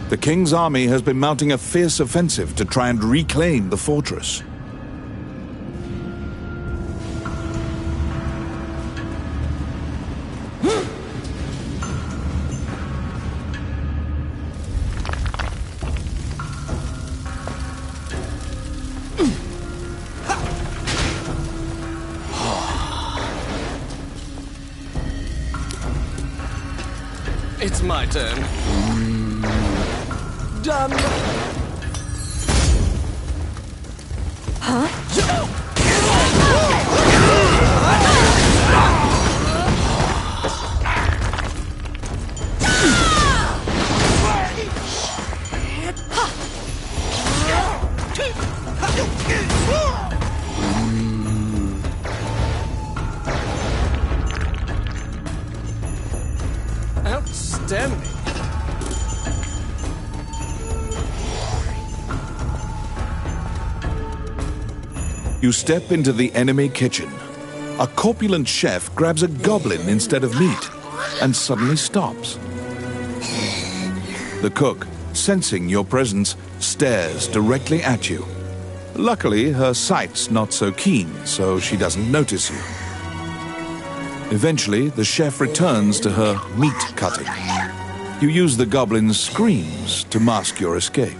E: The King's army has been mounting a fierce offensive to try and reclaim the fortress.
D: It's my turn. Done. Outstanding.
E: You step into the enemy kitchen. A corpulent chef grabs a goblin instead of meat and suddenly stops. The cook, sensing your presence, stares directly at you. Luckily, her sight's not so keen, so she doesn't notice you. Eventually, the chef returns to her meat cutting. You use the goblin's screams to mask your escape.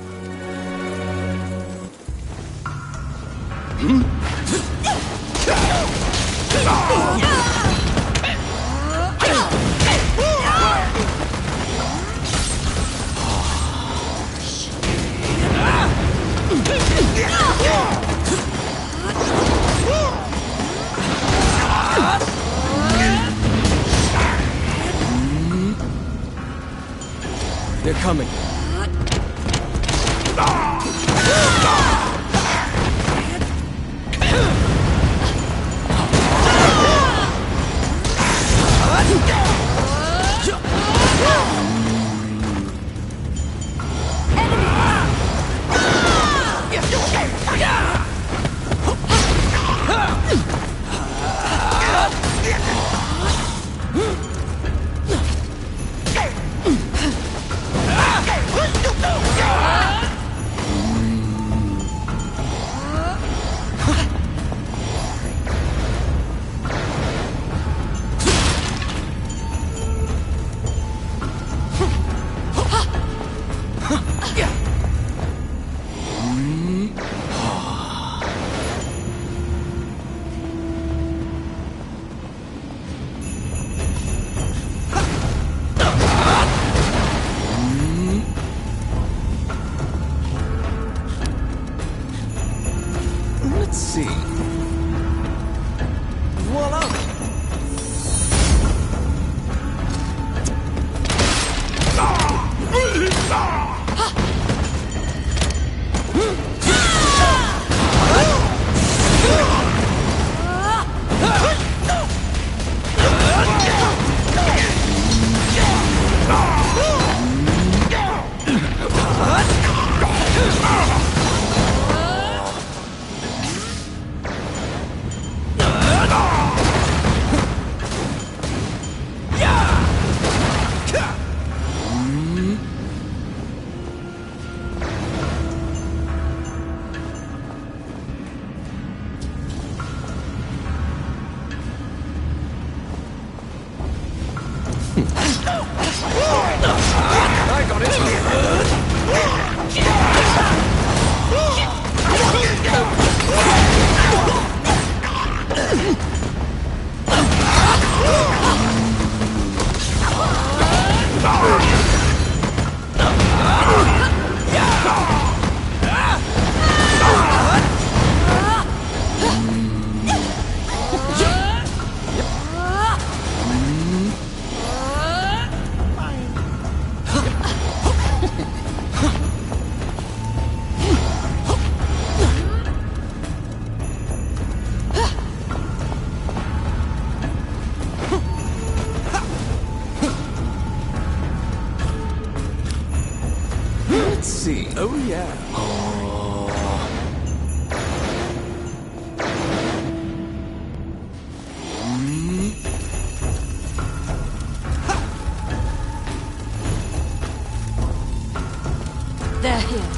D: They're coming. Let's see. Voila! I got Let's see. Oh, yeah.
B: They're here.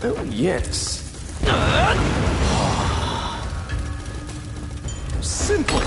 D: Oh, yes. Simple.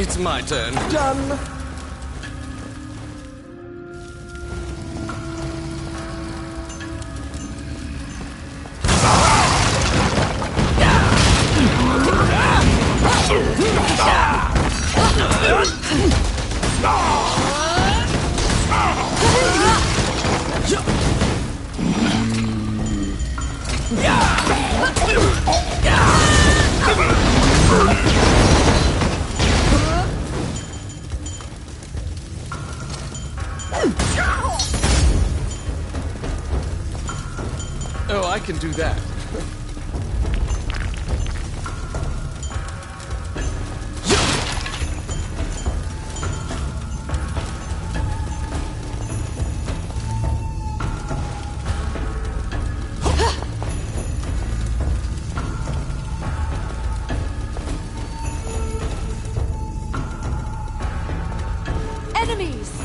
D: It's my turn. Done. Oh, I can do that.
B: Enemies!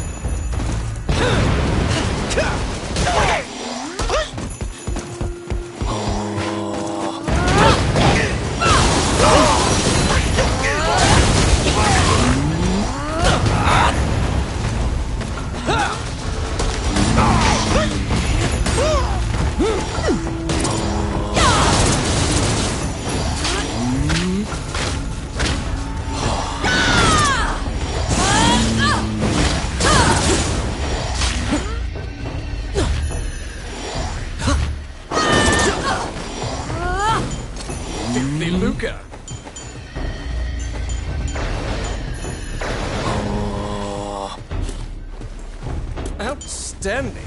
D: Filthy Luca. Outstanding.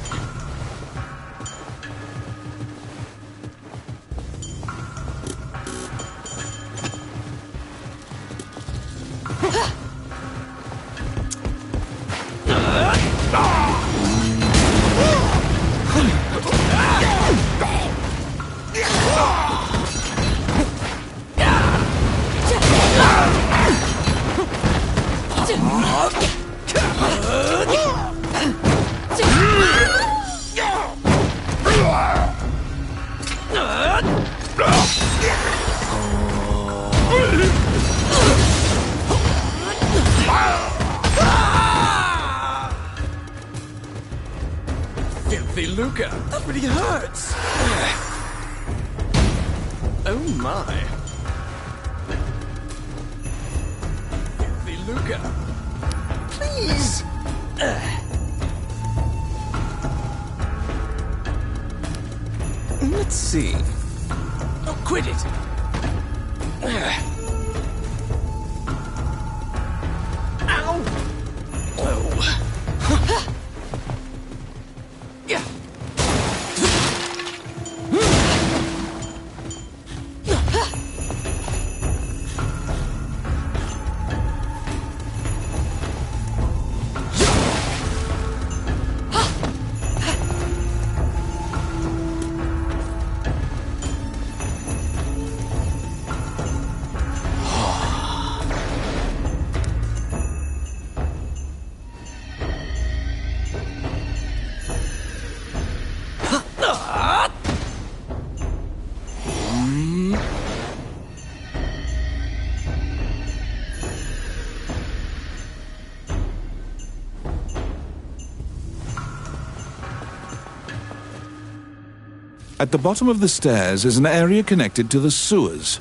D: Filthy lucre! That really hurts! Oh my! Filthy lucre! Please! Let's see. Oh, quit it! Ow! Oh. Yeah.
E: At the bottom of the stairs is an area connected to the sewers.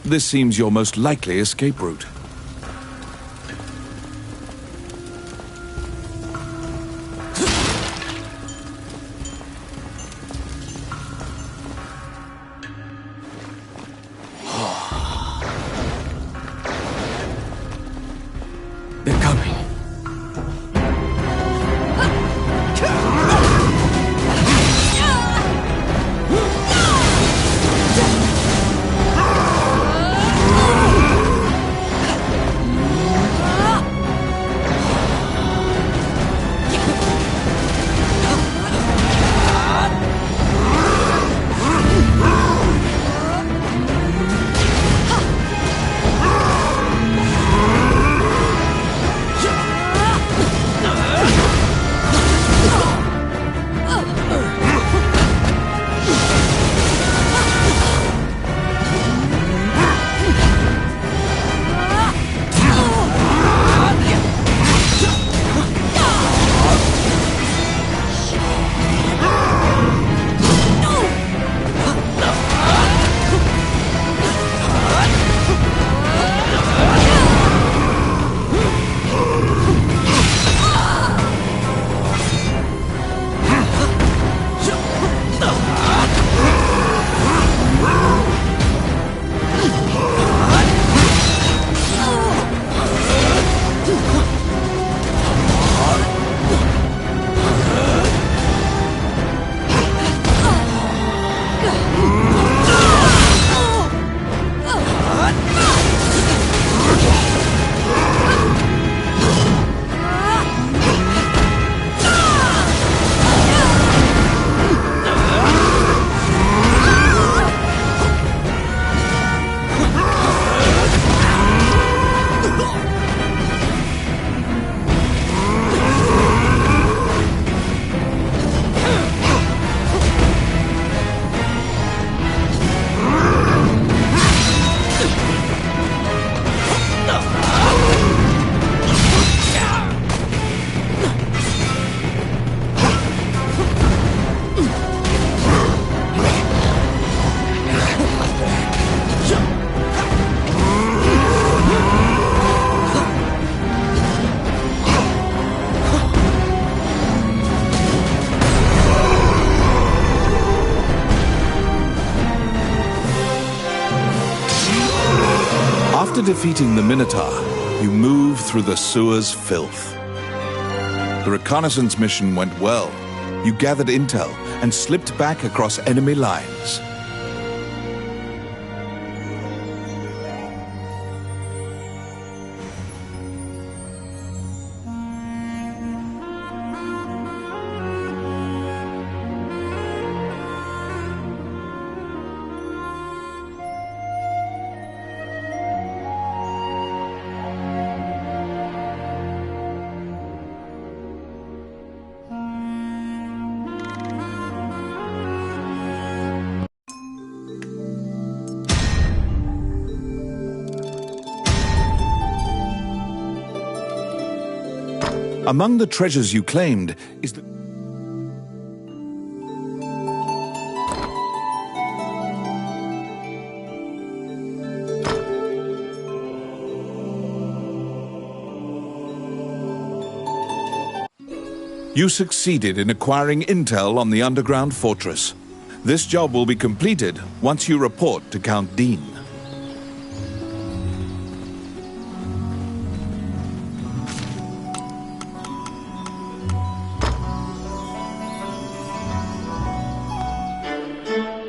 E: This seems your most likely escape route.
A: They're coming.
E: After defeating the Minotaur, you move through the sewer's filth. The reconnaissance mission went well. You gathered intel and slipped back across enemy lines. Among the treasures you claimed is the... You succeeded in acquiring intel on the underground fortress. This job will be completed once you report to Count Dean.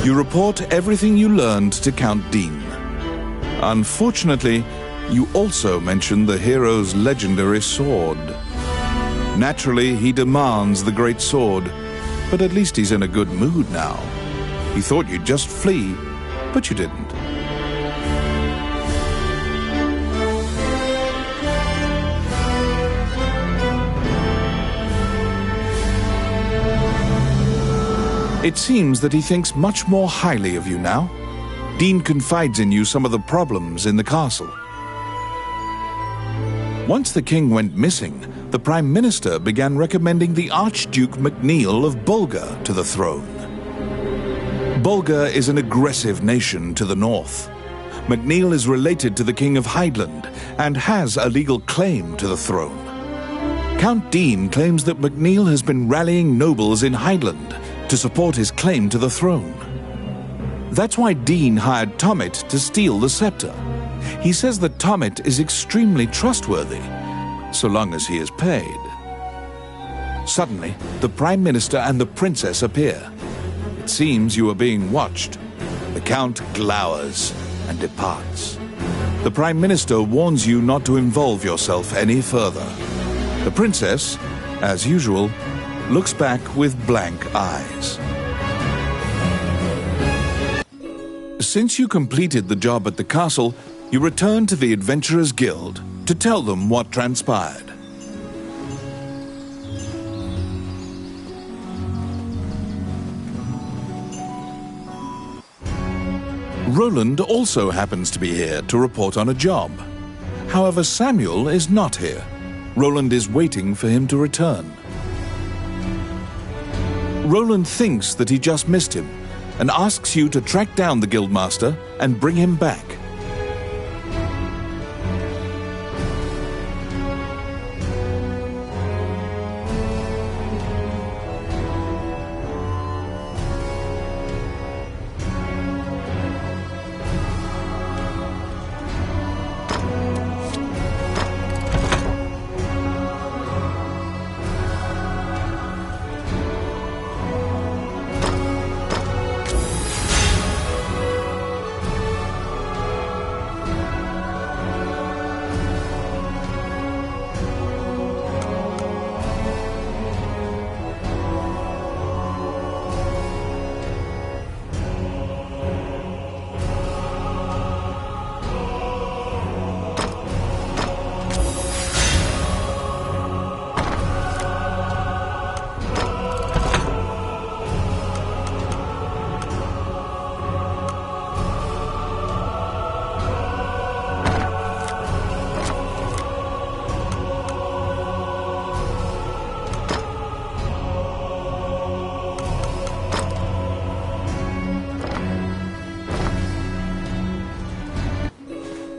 E: You report everything you learned to Count Dean. Unfortunately, you also mention the hero's legendary sword. Naturally, he demands the great sword, but at least he's in a good mood now. He thought you'd just flee, but you didn't. It seems that he thinks much more highly of you now. Dean confides in you some of the problems in the castle. Once the king went missing, the Prime Minister began recommending the Archduke MacNeil of Bulgar to the throne. Bulgar is an aggressive nation to the north. MacNeil is related to the King of Highland and has a legal claim to the throne. Count Dean claims that MacNeil has been rallying nobles in Highland to support his claim to the throne. That's why Dean hired Tommet to steal the scepter. He says that Tommet is extremely trustworthy, so long as he is paid. Suddenly, the Prime Minister and the Princess appear. It seems you are being watched. The Count glowers and departs. The Prime Minister warns you not to involve yourself any further. The Princess, as usual, looks back with blank eyes. Since you completed the job at the castle, you return to the Adventurers Guild to tell them what transpired. Roland also happens to be here to report on a job. However, Samuel is not here. Roland is waiting for him to return. Roland thinks that he just missed him and asks you to track down the Guildmaster and bring him back.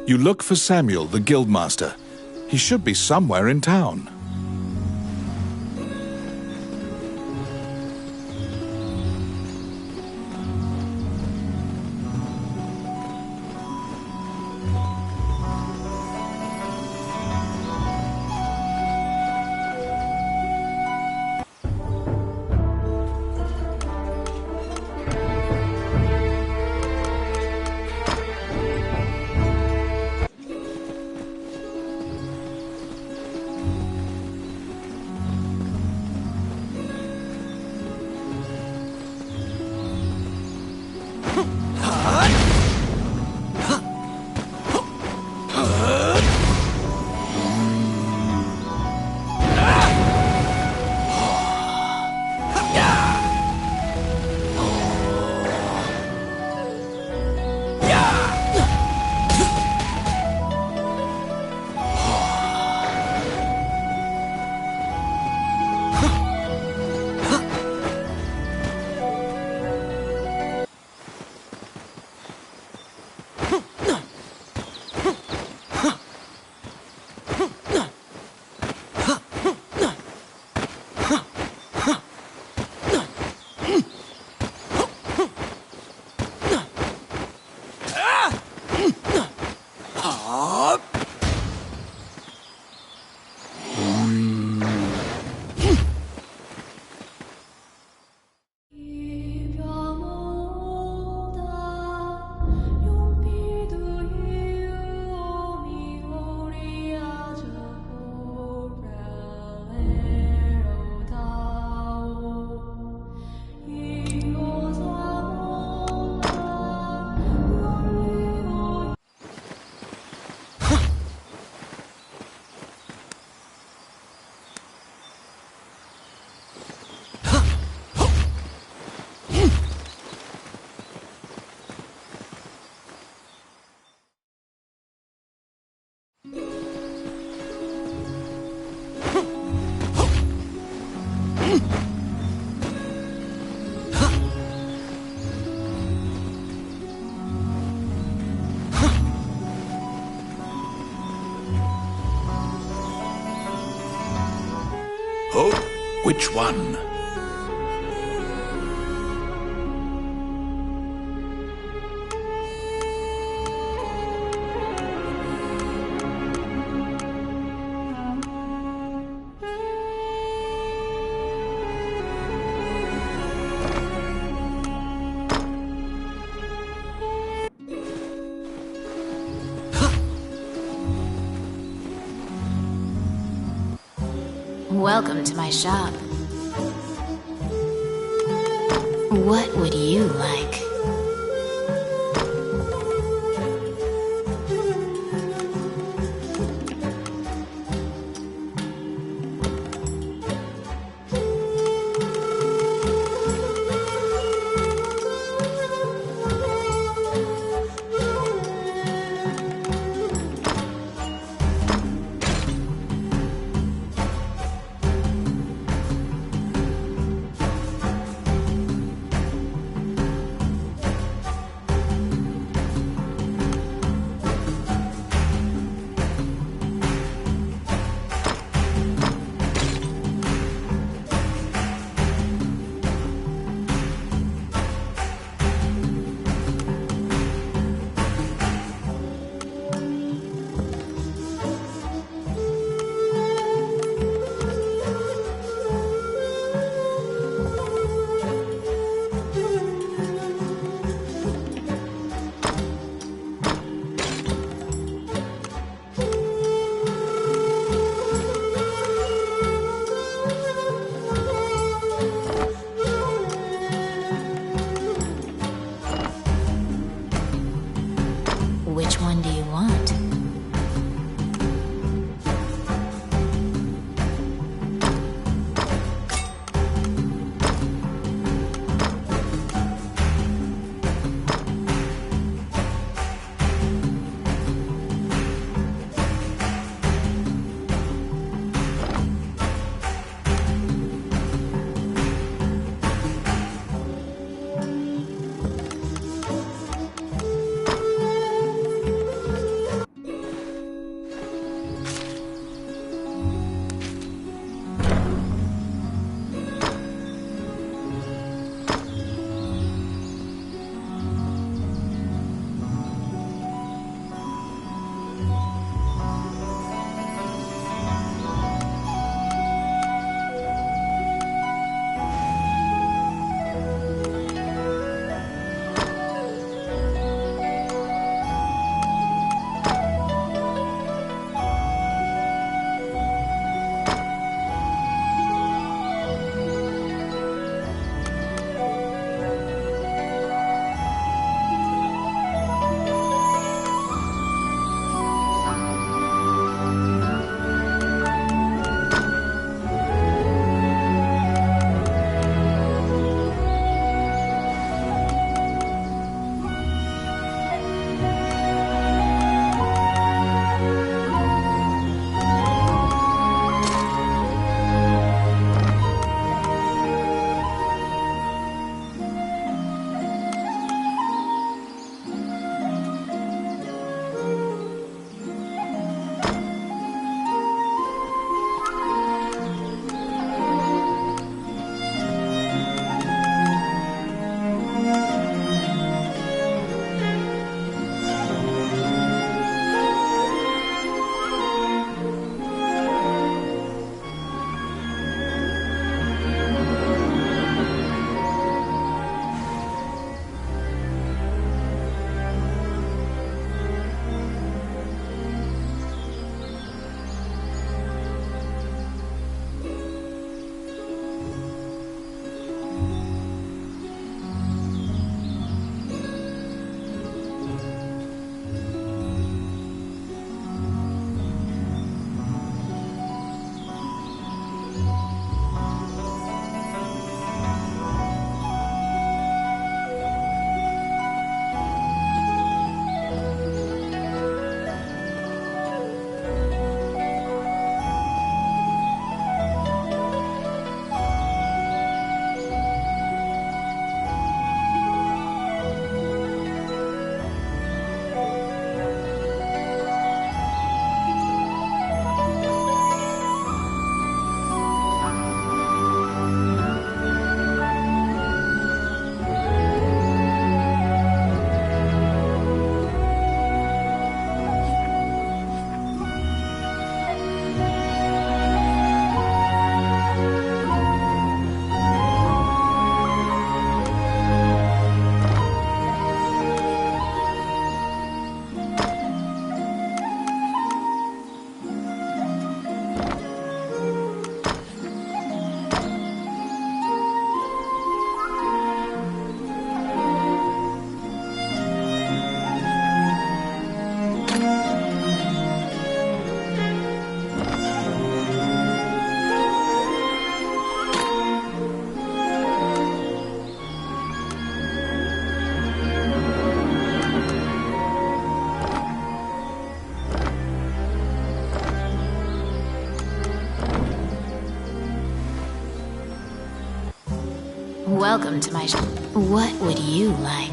E: You look for Samuel, the Guildmaster. He should be somewhere in town.
A: Which one?
F: Welcome to my shop. What would you like? Welcome to my shop. What would you like?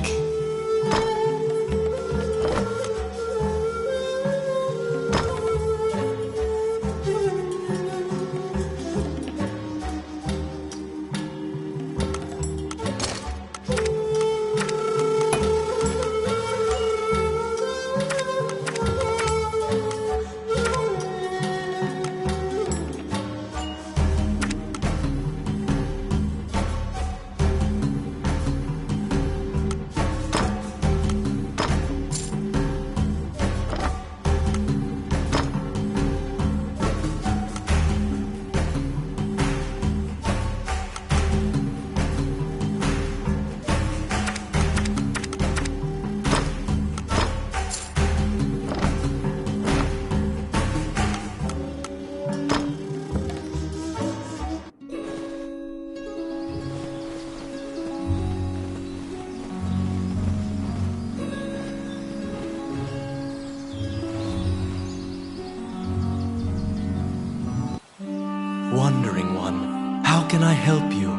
A: Wandering one, how can I help you?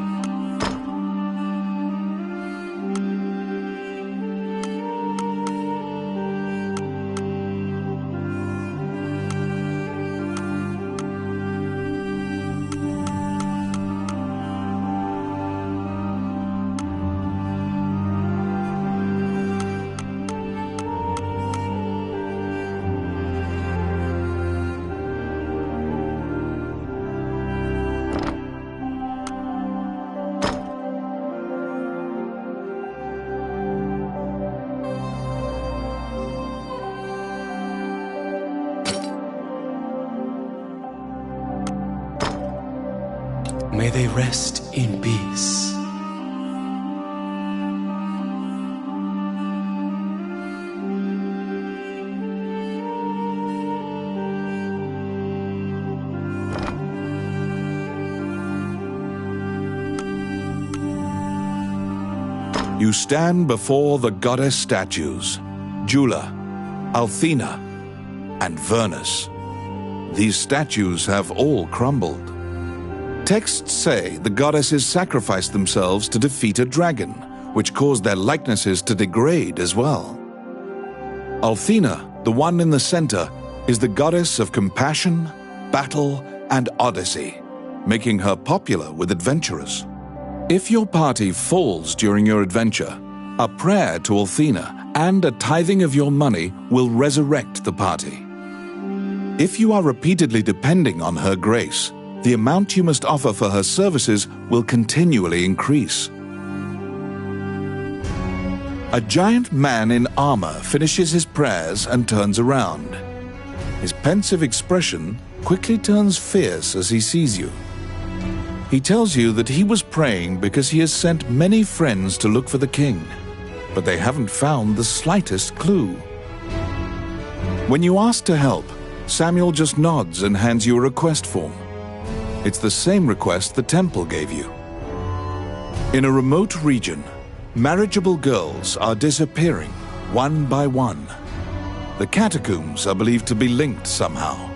A: May they rest in peace.
E: You stand before the goddess statues, Jula, Althena, and Vernus. These statues have all crumbled. Texts say the goddesses sacrificed themselves to defeat a dragon, which caused their likenesses to degrade as well. Althena, the one in the center, is the goddess of compassion, battle, and odyssey, making her popular with adventurers. If your party falls during your adventure, a prayer to Althena and a tithing of your money will resurrect the party. If you are repeatedly depending on her grace, the amount you must offer for her services will continually increase. A giant man in armor finishes his prayers and turns around. His pensive expression quickly turns fierce as he sees you. He tells you that he was praying because he has sent many friends to look for the king, but they haven't found the slightest clue. When you ask to help, Samuel just nods and hands you a request form. It's the same request the temple gave you. In a remote region, marriageable girls are disappearing one by one. The catacombs are believed to be linked somehow.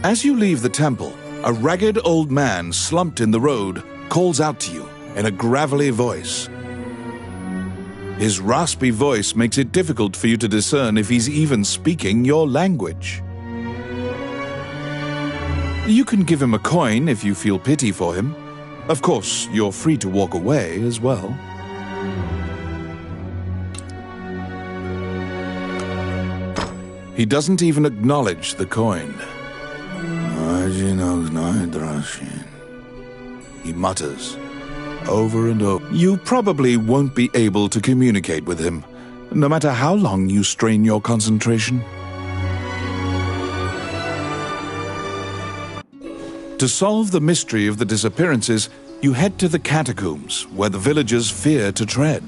E: As you leave the temple, a ragged old man slumped in the road calls out to you in a gravelly voice. His raspy voice makes it difficult for you to discern if he's even speaking your language. You can give him a coin if you feel pity for him. Of course, you're free to walk away as well. He doesn't even acknowledge the coin. He mutters over and over. You probably won't be able to communicate with him, no matter how long you strain your concentration. To solve the mystery of the disappearances, you head to the catacombs, where the villagers fear to tread.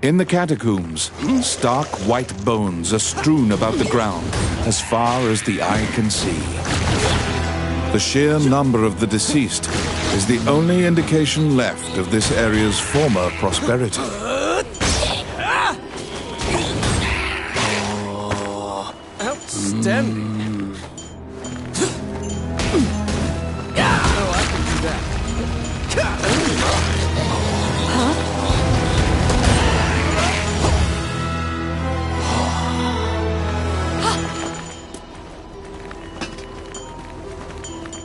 E: In the catacombs, stark white bones are strewn about the ground as far as the eye can see. The sheer number of the deceased is the only indication left of this area's former prosperity.
D: Outstanding. Oh, I can do that.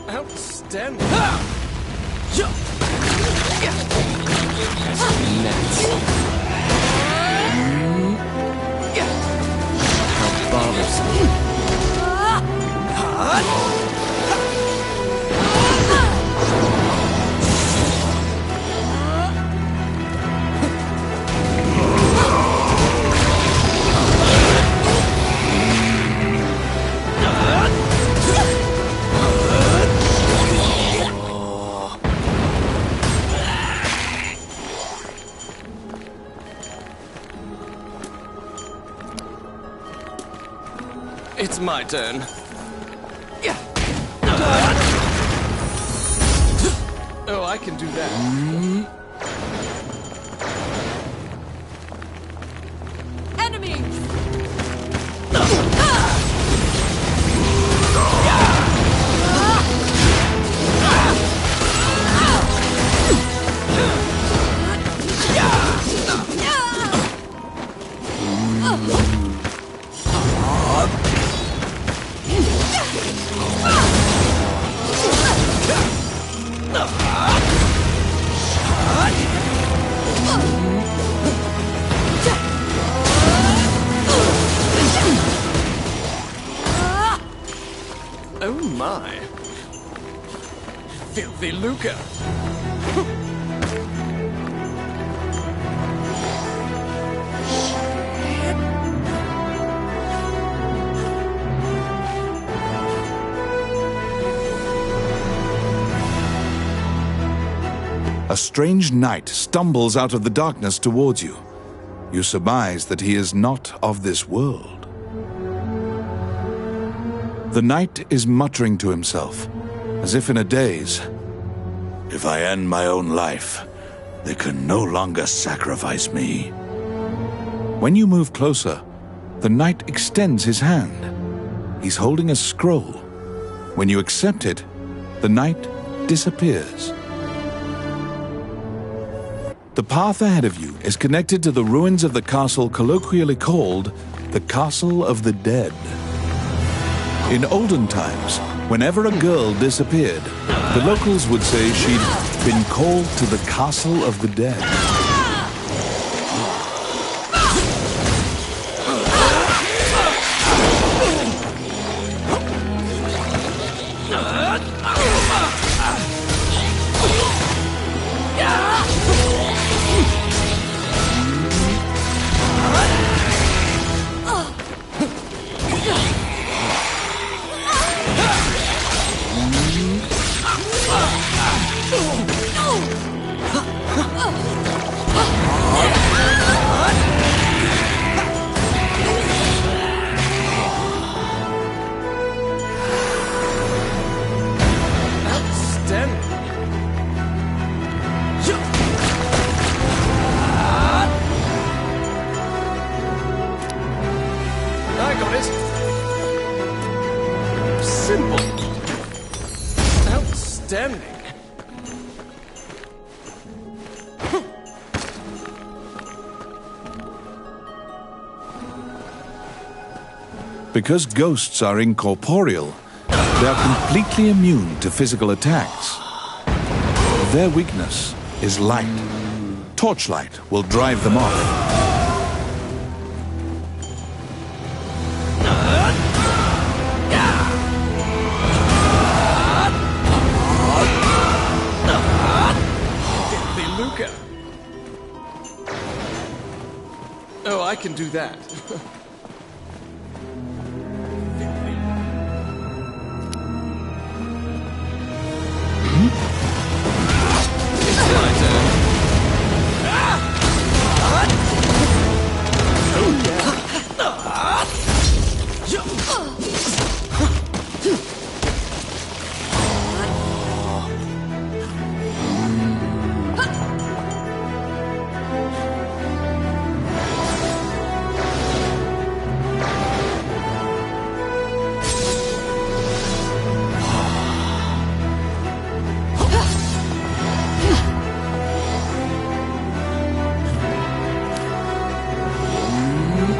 D: Outstanding. How bothersome. It's my turn. Oh, I can do that.
B: Enemies!
D: Oh my. Filthy Luca.
E: A strange knight stumbles out of the darkness towards you. You surmise that he is not of this world. The knight is muttering to himself, as if in a daze. If I end my own life, they can no longer sacrifice me. When you move closer, the knight extends his hand. He's holding a scroll. When you accept it, the knight disappears. The path ahead of you is connected to the ruins of the castle colloquially called the Castle of the Dead. In olden times, whenever a girl disappeared, the locals would say she'd been called to the Castle of the Dead. Because ghosts are incorporeal, they are completely immune to physical attacks. Their weakness is light. Torchlight will drive them off.
D: Oh, I can do that. It's my turn.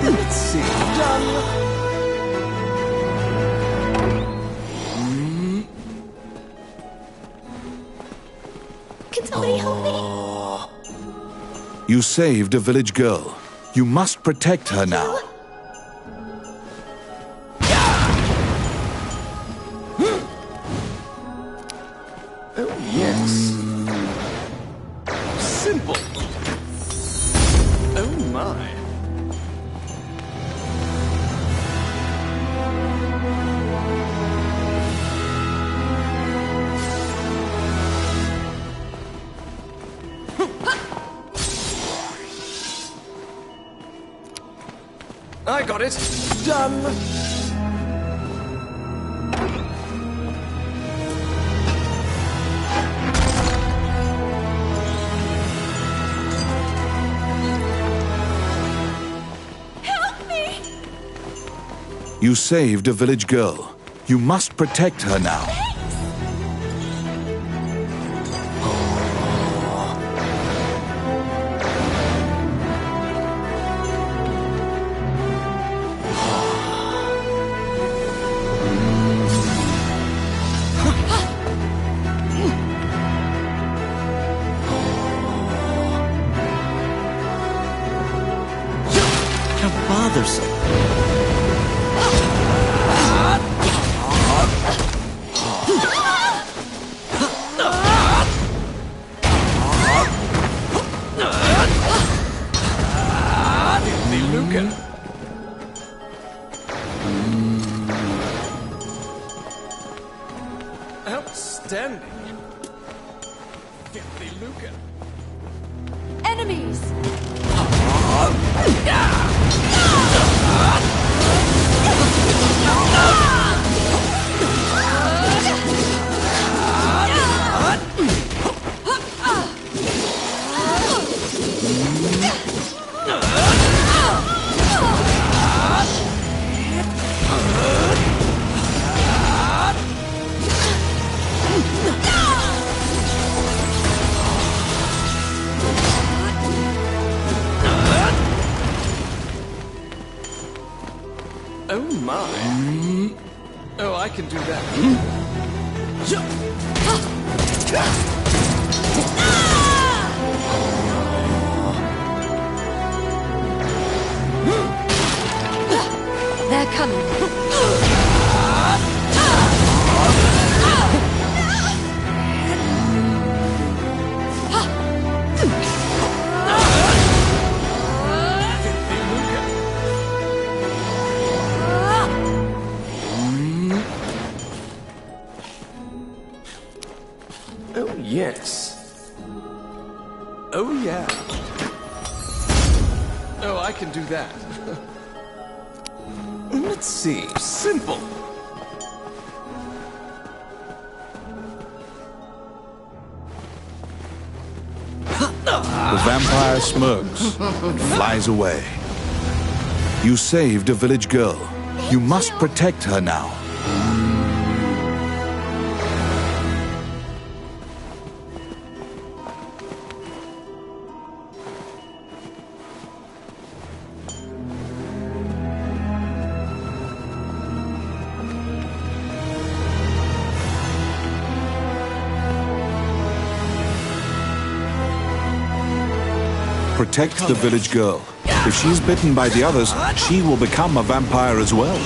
D: Let's see. Done.
F: Can somebody help me?
E: You saved a village girl. You must protect her now.
D: Oh, yes. Simple. Oh, my. I got it. Done.
E: You saved a village girl. You must protect her now.
A: How bothersome.
D: Outstanding. Filthy Luca.
B: Enemies!
D: Oh my. Oh, I can do that.
B: They're coming.
D: Oh, yes. Oh, yeah. Oh, I can do that. Let's see. Simple.
E: The vampire smirks and flies away. You saved a village girl. You must protect her now. Protect the village girl. If she's bitten by the others, she will become a vampire as well.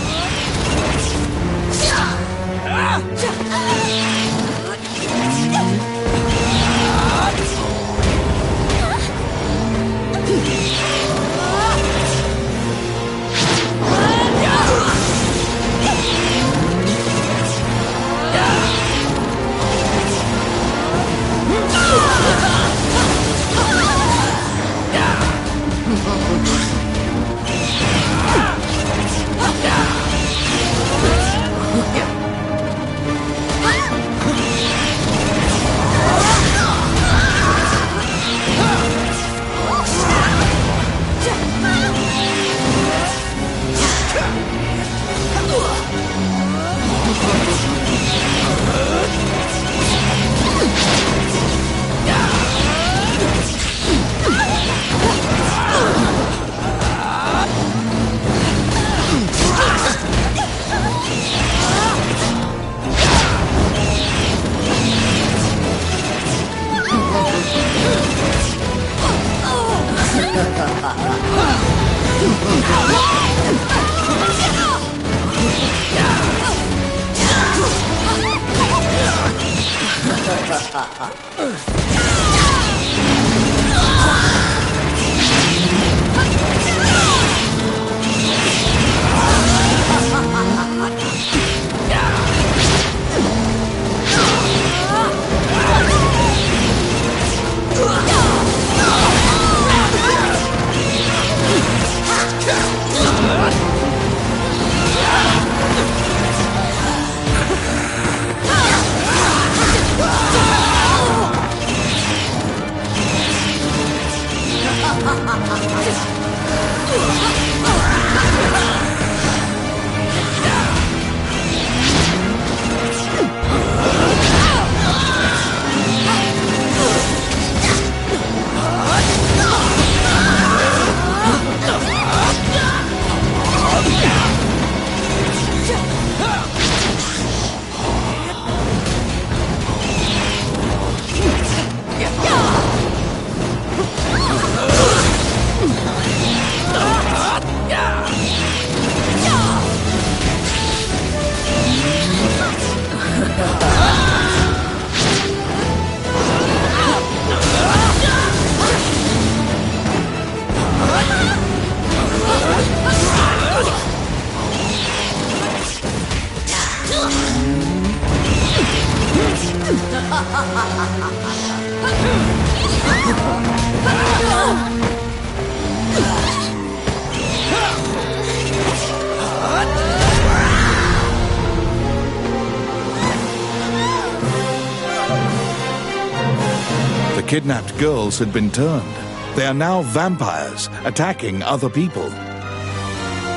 E: The kidnapped girls had been turned. They are now vampires, attacking other people.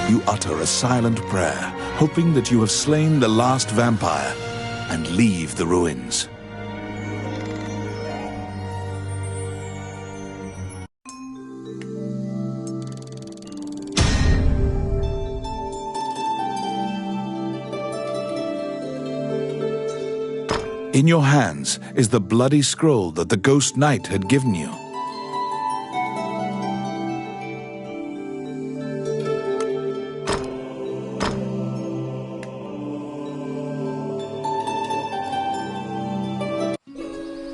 E: You utter a silent prayer, hoping that you have slain the last vampire, and leave the ruins. In your hands is the bloody scroll that the Ghost Knight had given you.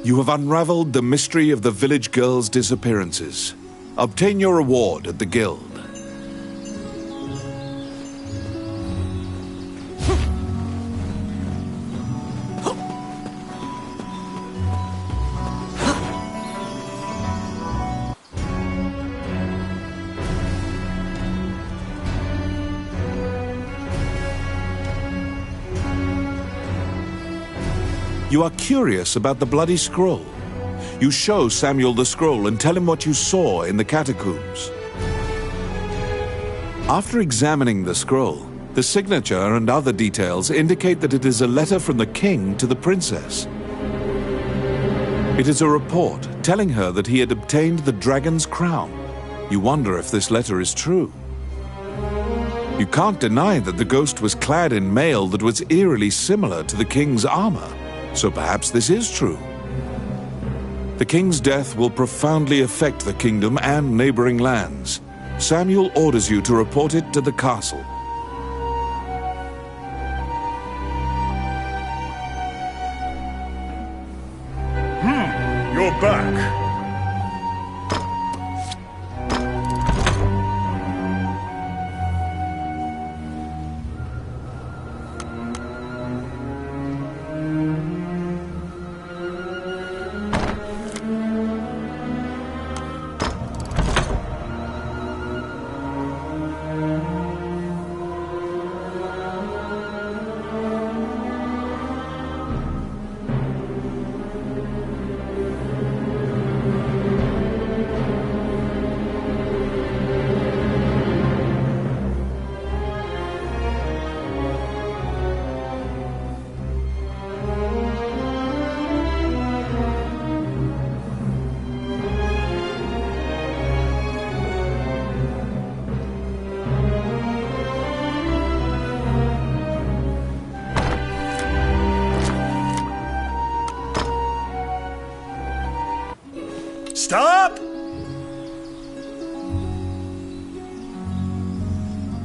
E: You have unraveled the mystery of the village girls' disappearances. Obtain your reward at the guild. You are curious about the bloody scroll. You show Samuel the scroll and tell him what you saw in the catacombs. After examining the scroll, the signature and other details indicate that it is a letter from the king to the princess. It is a report telling her that he had obtained the dragon's crown. You wonder if this letter is true. You can't deny that the ghost was clad in mail that was eerily similar to the king's armor. So perhaps this is true. The king's death will profoundly affect the kingdom and neighboring lands. Samuel orders you to report it to the castle.
C: You're back. Stop!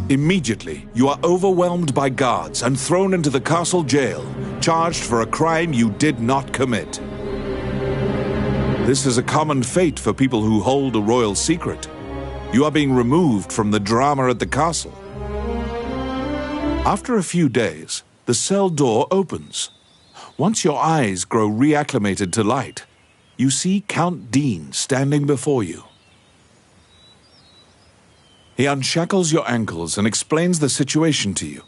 E: Immediately, you are overwhelmed by guards and thrown into the castle jail, charged for a crime you did not commit. This is a common fate for people who hold a royal secret. You are being removed from the drama at the castle. After a few days, the cell door opens. Once your eyes grow reacclimated to light, you see Count Dean standing before you. He unshackles your ankles and explains the situation to you.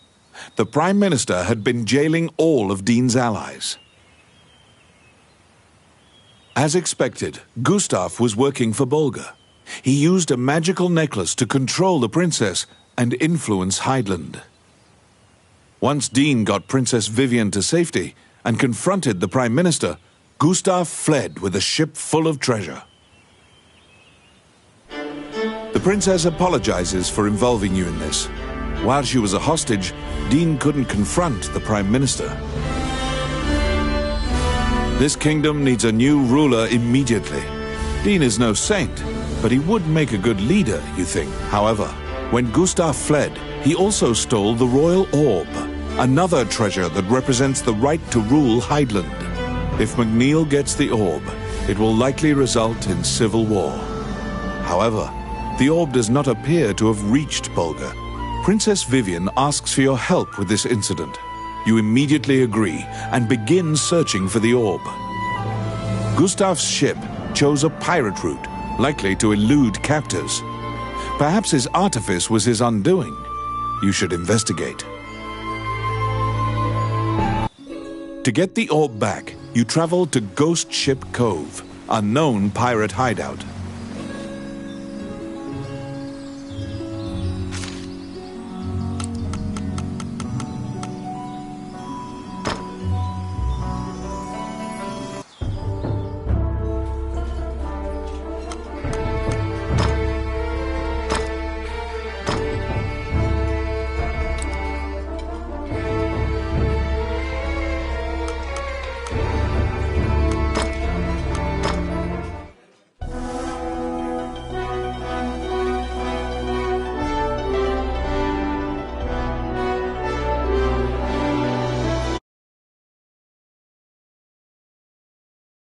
E: The Prime Minister had been jailing all of Dean's allies. As expected, Gustav was working for Bolga. He used a magical necklace to control the princess and influence Heidland. Once Dean got Princess Vivian to safety and confronted the Prime Minister, Gustav fled with a ship full of treasure. The princess apologizes for involving you in this. While she was a hostage, Dean couldn't confront the Prime Minister. This kingdom needs a new ruler immediately. Dean is no saint, but he would make a good leader, you think. However, when Gustav fled, he also stole the royal orb, another treasure that represents the right to rule Heidland. If McNeil gets the orb, it will likely result in civil war. However, the orb does not appear to have reached Bolga. Princess Vivian asks for your help with this incident. You immediately agree and begin searching for the orb. Gustav's ship chose a pirate route, likely to elude captors. Perhaps his artifice was his undoing. You should investigate. To get the orb back, you travel to Ghost Ship Cove, a known pirate hideout.